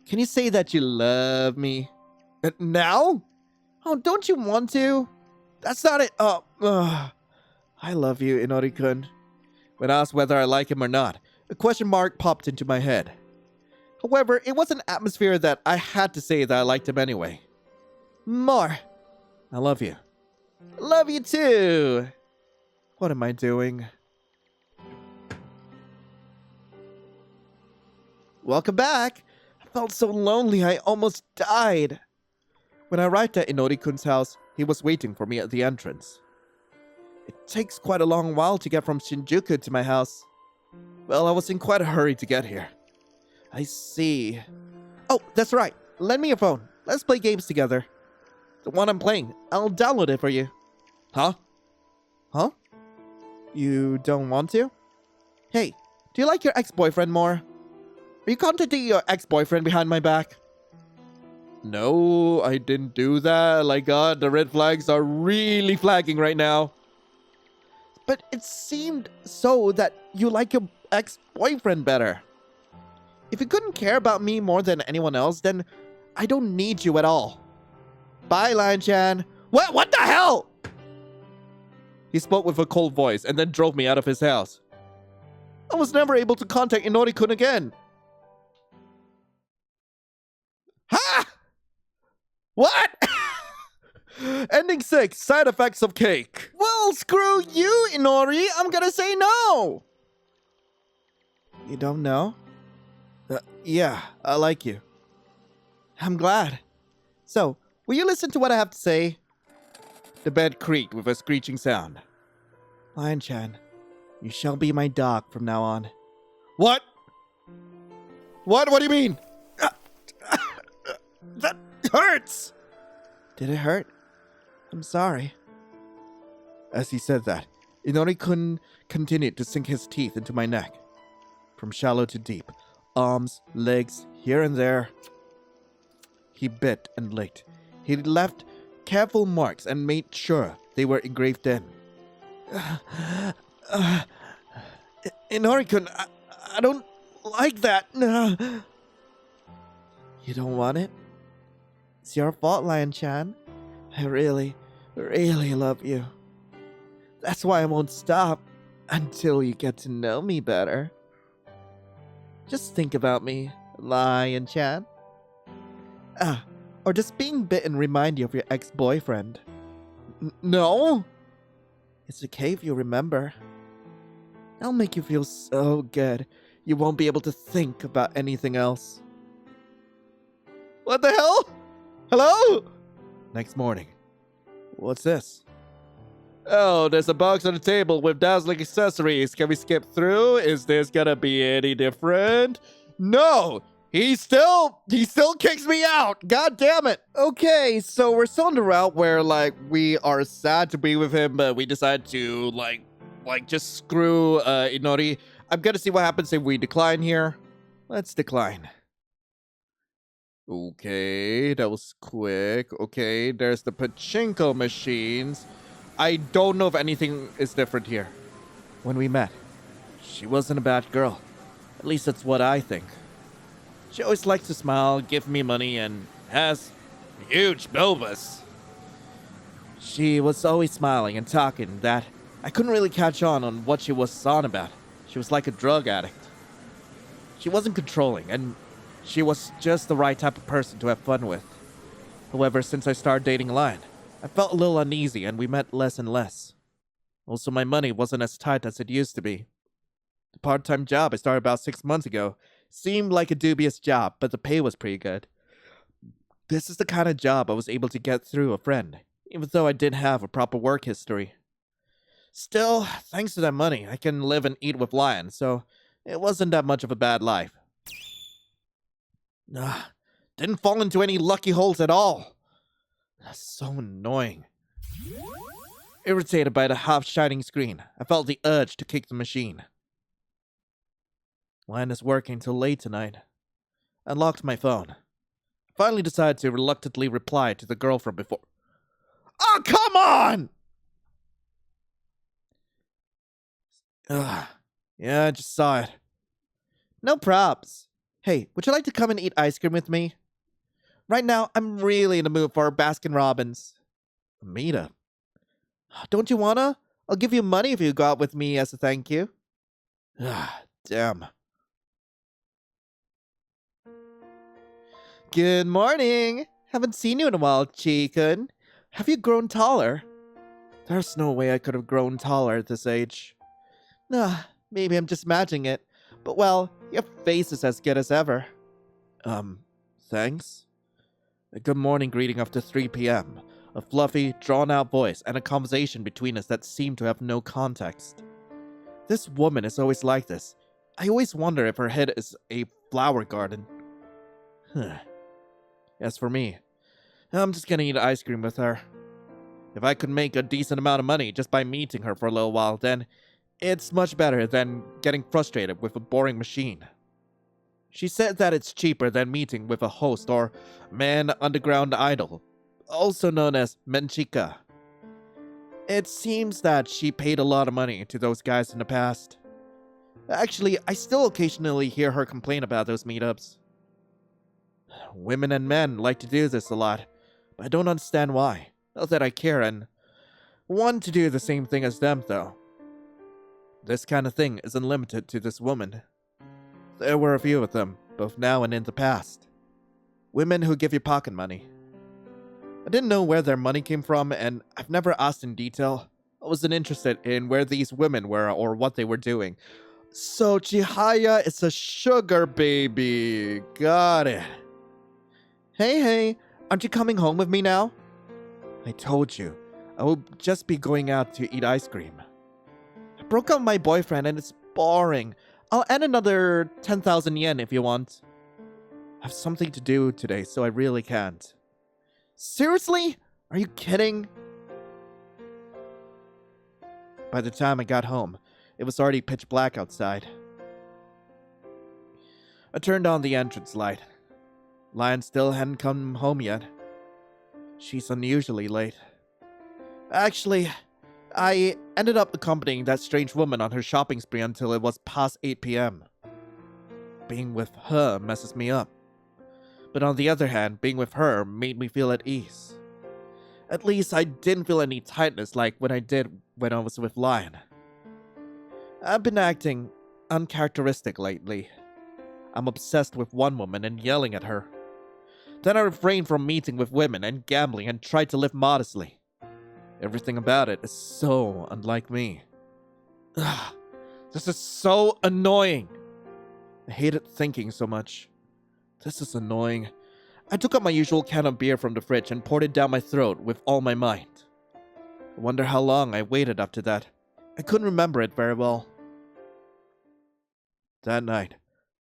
Can you say that you love me? Now? Oh, don't you want to? That's not it. I love you, Inori-kun. When asked whether I like him or not, a question mark popped into my head. However, it was an atmosphere that I had to say that I liked him anyway. More. I love you. Love you too. What am I doing? Welcome back. I felt so lonely I almost died. When I arrived at Inori-kun's house, he was waiting for me at the entrance. It takes quite a long while to get from Shinjuku to my house. Well, I was in quite a hurry to get here. I see. Oh, that's right. Lend me your phone. Let's play games together. The one I'm playing, I'll download it for you. Huh? You don't want to? Hey, do you like your ex-boyfriend more? Are you contacting your ex-boyfriend behind my back? No, I didn't do that. My God, the red flags are really flagging right now. But it seemed so that you like your ex-boyfriend better. If you couldn't care about me more than anyone else, then I don't need you at all. Bye, Lion-chan. What the hell? He spoke with a cold voice and then drove me out of his house. I was never able to contact Inori-kun again. Ha! What? Ending 6, side effects of cake. Well, screw you, Inori. I'm gonna say no. You don't know? Yeah, I like you. I'm glad. So, will you listen to what I have to say? The bed creaked with a screeching sound. Lion-chan, you shall be my dog from now on. What? What do you mean? That hurts! Did it hurt? I'm sorry. As he said that, Inori-kun continued to sink his teeth into my neck. From shallow to deep, arms, legs, here and there. He bit and licked. He left careful marks and made sure they were engraved in. Inori-kun, I don't like that. You don't want it? It's your fault, Lion-chan. I really love you. That's why I won't stop until you get to know me better. Just think about me, Lion-chan. Or does being bitten remind you of your ex-boyfriend? No! It's okay if you remember. I'll make you feel so good, you won't be able to think about anything else. What the hell? Hello? Next morning. What's this? Oh, there's a box on the table with dazzling accessories. Can we skip through? Is this gonna be any different? No! He still kicks me out. God damn it. Okay, so we're still on the route where we are sad to be with him, but we decide to just screw Inori. I'm gonna see what happens if we decline here. Let's decline. Okay, that was quick. Okay, there's the pachinko machines. I don't know if anything is different here. When we met, she wasn't a bad girl. At least that's what I think. She always likes to smile, give me money, and has huge bulbas. She was always smiling and talking that I couldn't really catch on what she was on about. She was like a drug addict. She wasn't controlling, and she was just the right type of person to have fun with. However, since I started dating Lion, I felt a little uneasy and we met less and less. Also, my money wasn't as tight as it used to be. The part-time job I started about 6 months ago seemed like a dubious job, but the pay was pretty good. This is the kind of job I was able to get through a friend, even though I didn't have a proper work history. Still, thanks to that money, I can live and eat with Lion, so it wasn't that much of a bad life. Didn't fall into any lucky holes at all. That's so annoying. Irritated by the half-shining screen, I felt the urge to kick the machine. Lion is working till late tonight. I unlocked my phone. I finally decided to reluctantly reply to the girl from before. Oh, come on! Ugh. Yeah, I just saw it. No props. Hey, would you like to come and eat ice cream with me? Right now, I'm really in the mood for a Baskin Robbins. A meetup? Don't you wanna? I'll give you money if you go out with me as a thank you. Ah, damn. Good morning. Haven't seen you in a while, Chi-kun. Have you grown taller? There's no way I could have grown taller at this age. Maybe I'm just imagining it. But well, your face is as good as ever. Thanks? A good morning greeting after 3 p.m. A fluffy, drawn-out voice and a conversation between us that seemed to have no context. This woman is always like this. I always wonder if her head is a flower garden. As for me, I'm just gonna eat ice cream with her. If I could make a decent amount of money just by meeting her for a little while, then it's much better than getting frustrated with a boring machine. She said that it's cheaper than meeting with a host or man underground idol, also known as Menchika. It seems that she paid a lot of money to those guys in the past. Actually, I still occasionally hear her complain about those meetups. Women and men like to do this a lot, but I don't understand why. Not that I care and want to do the same thing as them, though. This kind of thing isn't limited to this woman. There were a few of them, both now and in the past. Women who give you pocket money. I didn't know where their money came from, and I've never asked in detail. I wasn't interested in where these women were or what they were doing. So Chihaya is a sugar baby. Got it. Hey, aren't you coming home with me now? I told you, I will just be going out to eat ice cream. I broke up with my boyfriend and it's boring. I'll add another 10,000 yen if you want. I have something to do today, so I really can't. Seriously? Are you kidding? By the time I got home, it was already pitch black outside. I turned on the entrance light. Lion still hadn't come home yet. She's unusually late. Actually, I ended up accompanying that strange woman on her shopping spree until it was past 8 p.m. Being with her messes me up. But on the other hand, being with her made me feel at ease. At least I didn't feel any tightness like when I did when I was with Lion. I've been acting uncharacteristic lately. I'm obsessed with one woman and yelling at her. Then I refrained from meeting with women and gambling and tried to live modestly. Everything about it is so unlike me. Ugh, this is so annoying. I hated thinking so much. This is annoying. I took out my usual can of beer from the fridge and poured it down my throat with all my might. I wonder how long I waited after that. I couldn't remember it very well. That night,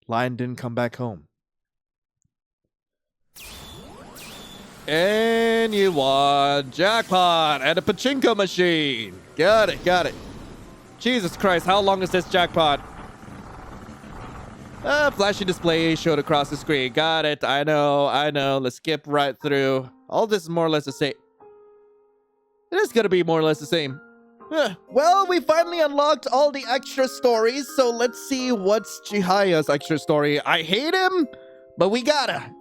Lion didn't come back home. And you won jackpot and a pachinko machine. Got it. Jesus Christ, how long is this jackpot? Flashy display showed across the screen. Got it. I know. Let's skip right through. All this is more or less the same. It is gonna be more or less the same. Well, we finally unlocked all the extra stories, so let's see what's Chihaya's extra story. I hate him, but we gotta.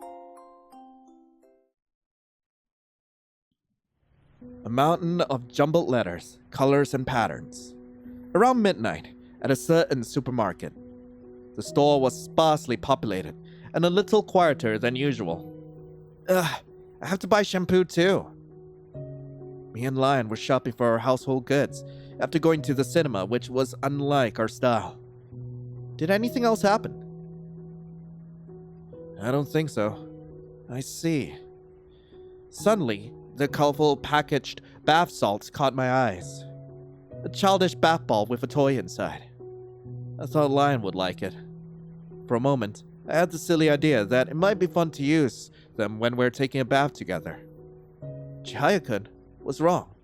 A mountain of jumbled letters, colors, and patterns. Around midnight, at a certain supermarket. The store was sparsely populated, and a little quieter than usual. I have to buy shampoo too. Me and Lion were shopping for our household goods after going to the cinema, which was unlike our style. Did anything else happen? I don't think so. I see. Suddenly, the colorful packaged bath salts caught my eyes. A childish bath ball with a toy inside. I thought Lion would like it. For a moment, I had the silly idea that it might be fun to use them when we're taking a bath together. Chihaya-kun was wrong.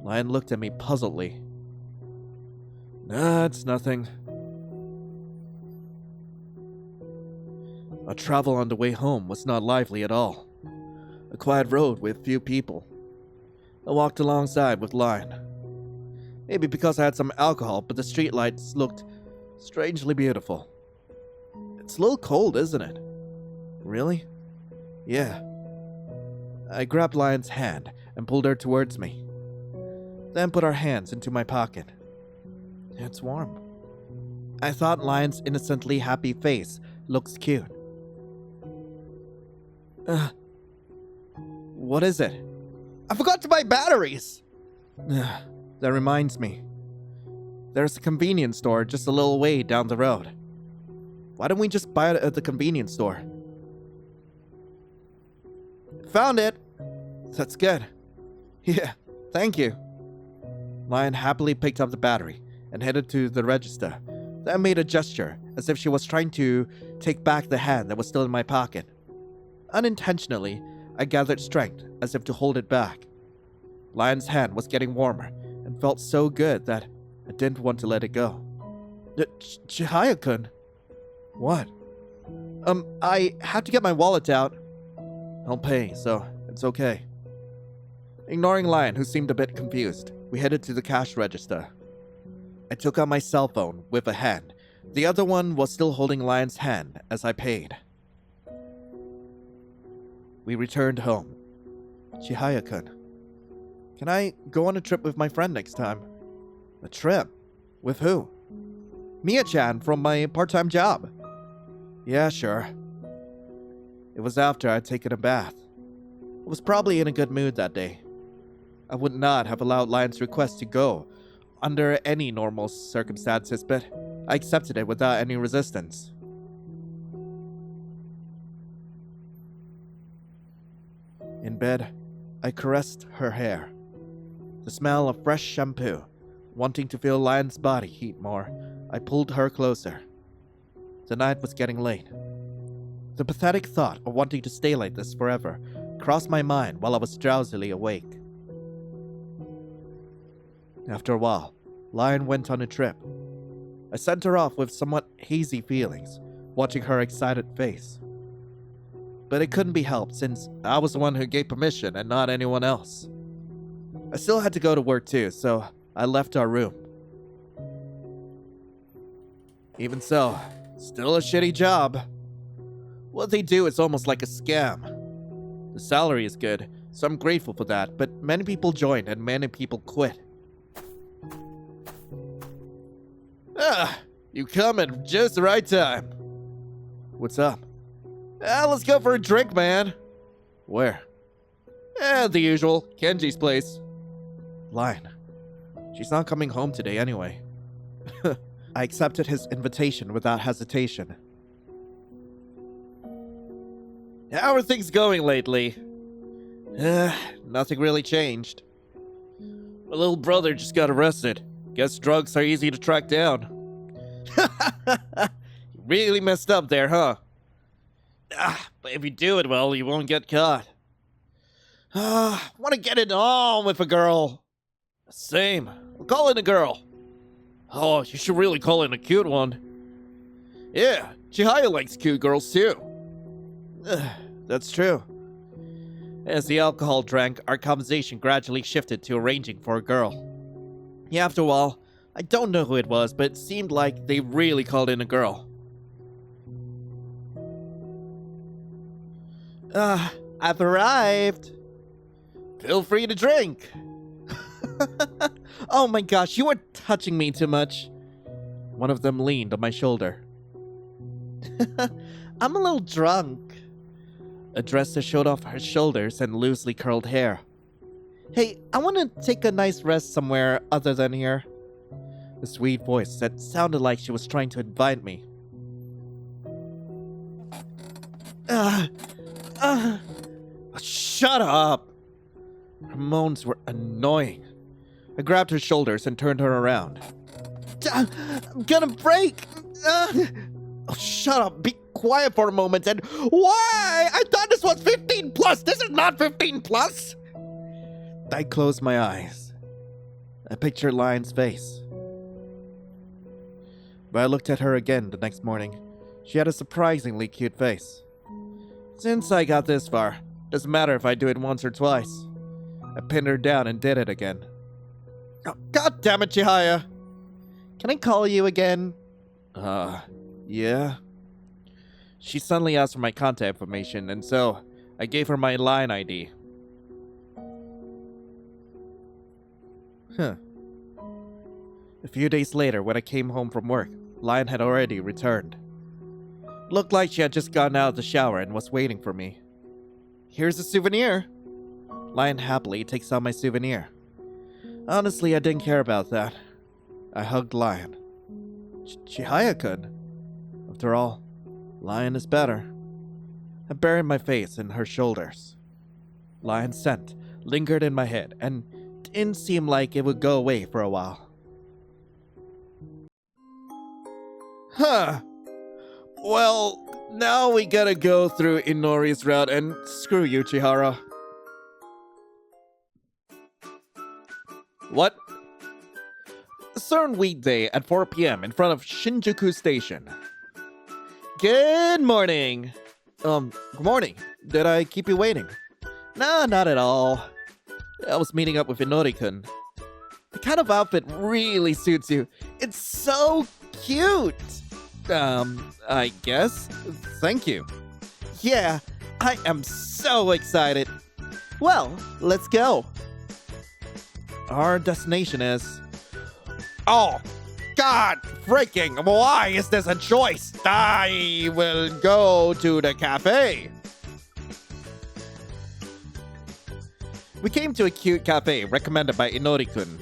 Lion looked at me puzzledly. Nah, it's nothing. Our travel on the way home was not lively at all. A quiet road with few people. I walked alongside with Lion. Maybe because I had some alcohol, but the streetlights looked strangely beautiful. It's a little cold, isn't it? Really? Yeah. I grabbed Lion's hand and pulled her towards me. Then put our hands into my pocket. It's warm. I thought Lion's innocently happy face looks cute. What is it? I forgot to buy batteries! That reminds me. There's a convenience store just a little way down the road. Why don't we just buy it at the convenience store? Found it! That's good. Yeah, thank you. Lion happily picked up the battery and headed to the register, then made a gesture as if she was trying to take back the hand that was still in my pocket. Unintentionally, I gathered strength as if to hold it back. Lion's hand was getting warmer and felt so good that I didn't want to let it go. Chihaya-kun? What? I had to get my wallet out. I'll pay, so it's okay. Ignoring Lion, who seemed a bit confused, we headed to the cash register. I took out my cell phone with a hand. The other one was still holding Lion's hand as I paid. We returned home. Chihaya-kun, can I go on a trip with my friend next time? A trip? With who? Mia-chan from my part-time job. Yeah, sure. It was after I'd taken a bath. I was probably in a good mood that day. I would not have allowed Lion's request to go under any normal circumstances, but I accepted it without any resistance. In bed, I caressed her hair. The smell of fresh shampoo. Wanting to feel Lion's body heat more, I pulled her closer. The night was getting late. The pathetic thought of wanting to stay like this forever crossed my mind while I was drowsily awake. After a while, Lion went on a trip. I sent her off with somewhat hazy feelings, watching her excited face. But it couldn't be helped since I was the one who gave permission and not anyone else. I still had to go to work too, so I left our room. Even so, still a shitty job. What they do is almost like a scam. The salary is good, so I'm grateful for that, but many people join and many people quit. You come at just the right time. What's up? Let's go for a drink, man. Where? The usual, Kenji's place. Lion. She's not coming home today anyway. I accepted his invitation without hesitation. How are things going lately? Nothing really changed. My little brother just got arrested. Guess drugs are easy to track down. You really messed up there, huh? But if you do it well, you won't get caught. Want to get it on with a girl. Same. I'll call in a girl. Oh, you should really call in a cute one. Yeah, Chihaya likes cute girls too. That's true. As the alcohol drank, our conversation gradually shifted to arranging for a girl. Yeah, after a while, I don't know who it was, but it seemed like they really called in a girl. I've arrived. Feel free to drink. Oh my gosh, you are touching me too much. One of them leaned on my shoulder. I'm a little drunk. A dress that showed off her shoulders and loosely curled hair. Hey, I want to take a nice rest somewhere other than here. The sweet voice that sounded like she was trying to invite me. Shut up! Her moans were annoying. I grabbed her shoulders and turned her around. I'm gonna break! Shut up, be quiet for a moment and... Why? I thought this was 15 plus! This is not 15 plus! I closed my eyes. I pictured Lion's face. But I looked at her again the next morning. She had a surprisingly cute face. Since I got this far, doesn't matter if I do it once or twice. I pinned her down and did it again. Oh, God damn it, Chihaya. Can I call you again? Yeah. She suddenly asked for my contact information, and so I gave her my line ID. A few days later, when I came home from work, Lion had already returned. Looked like she had just gotten out of the shower and was waiting for me. Here's a souvenir. Lion happily takes out my souvenir. Honestly, I didn't care about that. I hugged Lion. Chihaya-kun. After all, Lion is better. I buried my face in her shoulders. Lion's scent lingered in my head and didn't seem like it would go away for a while. Well, now we gotta go through Inori's route and screw you, Chihara. What? A certain weekday at 4 p.m. in front of Shinjuku Station. Good morning. Good morning. Did I keep you waiting? Nah, not at all. I was meeting up with Inori-kun. The kind of outfit really suits you. It's so cute. I guess. Thank you. Yeah, I am so excited. Well, let's go. Our destination is... Oh, God freaking, why is this a choice? I will go to the cafe. We came to a cute cafe recommended by Inori-kun.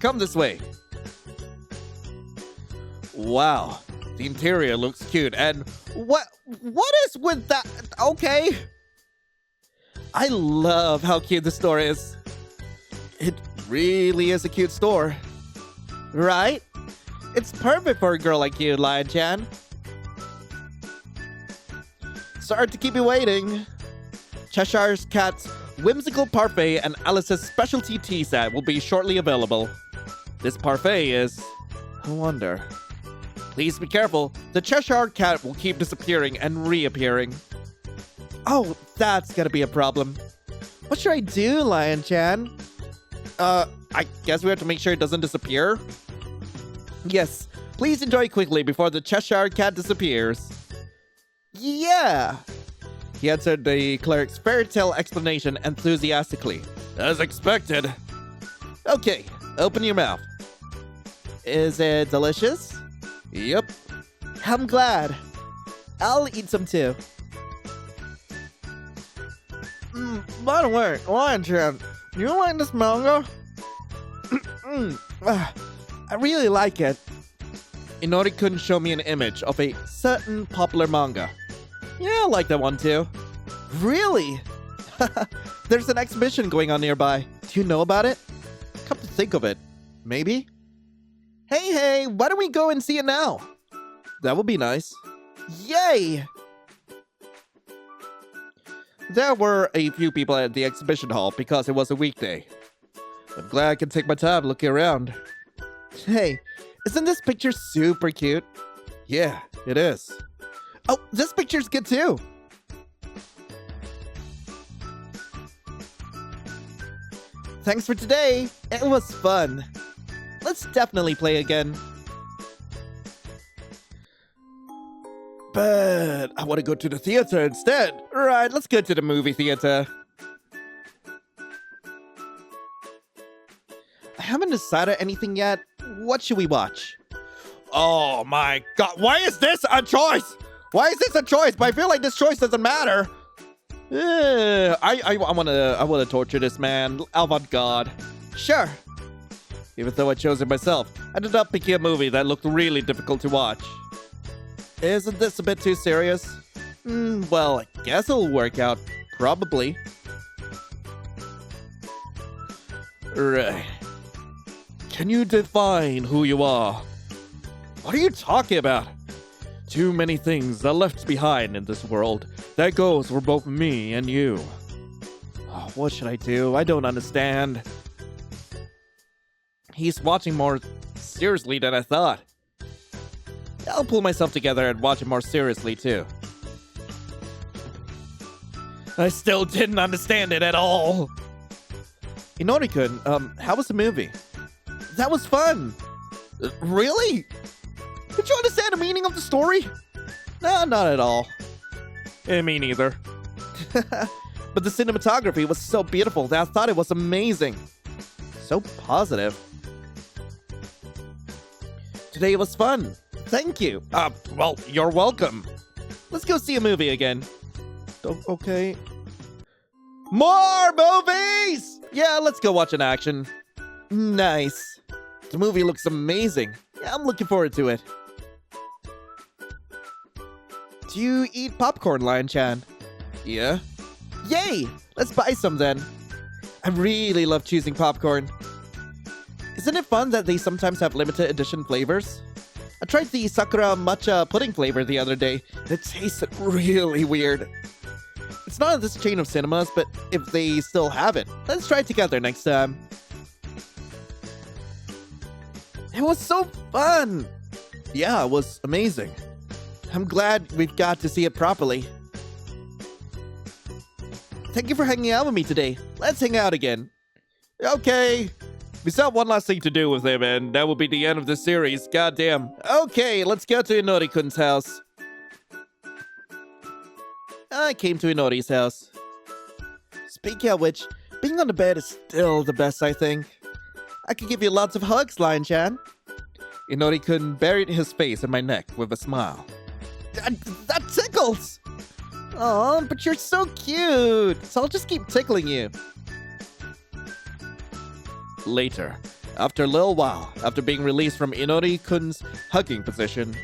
Come this way. Wow, the interior looks cute, and what is with that? Okay. I love how cute the store is. It really is a cute store. Right? It's perfect for a girl like you, Lion-chan. Sorry to keep you waiting. Cheshire's Cat's whimsical parfait and Alice's specialty tea set will be shortly available. This parfait is... I wonder... Please be careful. The Cheshire Cat will keep disappearing and reappearing. Oh, that's gonna be a problem. What should I do, Lion-chan? I guess we have to make sure it doesn't disappear. Yes, please enjoy quickly before the Cheshire Cat disappears. Yeah! He answered the cleric's fairy tale explanation enthusiastically. As expected. Okay, open your mouth. Is it delicious? Yep. I'm glad. I'll eat some too. By the way, Lion-chan, do you like this manga? I really like it. Inori-kun showed me an image of a certain popular manga. Yeah, I like that one too. Really? There's an exhibition going on nearby. Do you know about it? Come to think of it, maybe? Hey, why don't we go and see it now? That would be nice. Yay! There were a few people at the exhibition hall because it was a weekday. I'm glad I can take my time looking around. Hey, isn't this picture super cute? Yeah, it is. Oh, this picture's good too. Thanks for today. It was fun. Let's definitely play again. But I want to go to the theater instead. Right, let's go to the movie theater. I haven't decided anything yet. What should we watch? Oh my god, why is this a choice? Why is this a choice? But I feel like this choice doesn't matter. I wanna torture this man. Avant-garde. Sure. Even though I chose it myself, I ended up picking a movie that looked really difficult to watch. Isn't this a bit too serious? Well, I guess it'll work out. Probably. Right. Can you define who you are? What are you talking about? Too many things are left behind in this world. That goes for both me and you. Oh, what should I do? I don't understand. He's watching more seriously than I thought. I'll pull myself together and watch it more seriously, too. I still didn't understand it at all. Inori-kun, how was the movie? That was fun! Really? Did you understand the meaning of the story? No, not at all. Me neither. But the cinematography was so beautiful that I thought it was amazing. So positive. Today was fun. Thank you. Well, you're welcome. Let's go see a movie again. Okay. More movies! Yeah, let's go watch an action. Nice. The movie looks amazing. Yeah, I'm looking forward to it. Do you eat popcorn, Lion-chan? Yeah. Yay! Let's buy some then. I really love choosing popcorn. Isn't it fun that they sometimes have limited edition flavors? I tried the Sakura matcha pudding flavor the other day. It tasted really weird. It's not at this chain of cinemas, but if they still have it, let's try it together next time. It was so fun! Yeah, it was amazing. I'm glad we've got to see it properly. Thank you for hanging out with me today. Let's hang out again. Okay. We still have one last thing to do with him, and that will be the end of the series. Goddamn. Okay, let's go to Inori-kun's house. I came to Inori's house. Speaking of which, being on the bed is still the best, I think. I could give you lots of hugs, Lion-chan. Inori-kun buried his face in my neck with a smile. That tickles! Aw, but you're so cute! So I'll just keep tickling you. Later, after a little while, after being released from Inori-kun's hugging position.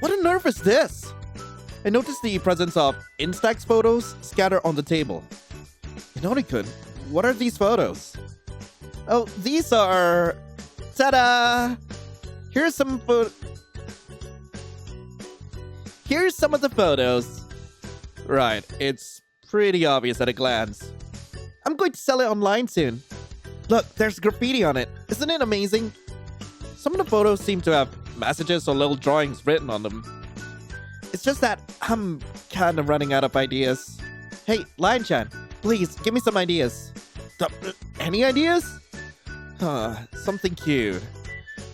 What on earth is this? I noticed the presence of Instax photos scattered on the table. Inori-kun, what are these photos? Oh, these are... Ta-da! Here's some Here's some of the photos. Right, it's pretty obvious at a glance. I'm going to sell it online soon. Look, there's graffiti on it. Isn't it amazing? Some of the photos seem to have messages or little drawings written on them. It's just that I'm kind of running out of ideas. Hey, Lion-chan, please, give me some ideas. Any ideas? Something cute.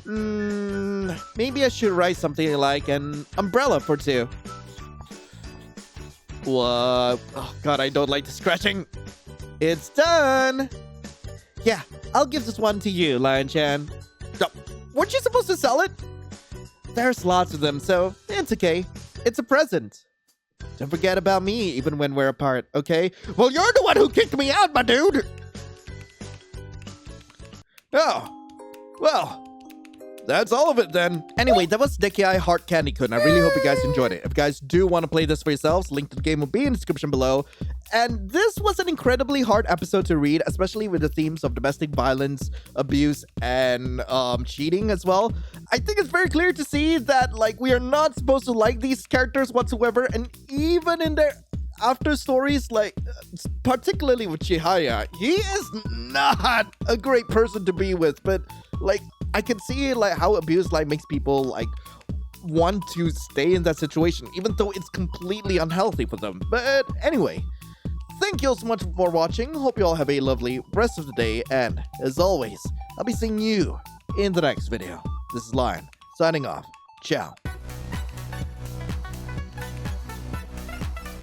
Maybe I should write something like an umbrella for two. What? Oh god, I don't like the scratching. It's done! Yeah, I'll give this one to you, Lion-chan. Weren't you supposed to sell it? There's lots of them, so it's okay. It's a present. Don't forget about me, even when we're apart, okay? Well, you're the one who kicked me out, my dude! Oh, well, that's all of it then. Anyway, that was Dekiai Heart Candy-Kun. I really hope you guys enjoyed it. If you guys do want to play this for yourselves, link to the game will be in the description below. And this was an incredibly hard episode to read, especially with the themes of domestic violence, abuse, and cheating as well. I think it's very clear to see that, like, we are not supposed to like these characters whatsoever, and even in their after stories, like, particularly with Chihaya, he is not a great person to be with, but, like, I can see, like, how abuse, like, makes people, like, want to stay in that situation, even though it's completely unhealthy for them. But anyway, thank you all so much for watching. Hope you all have a lovely rest of the day, and as always, I'll be seeing you in the next video. This is Lion, signing off. Ciao.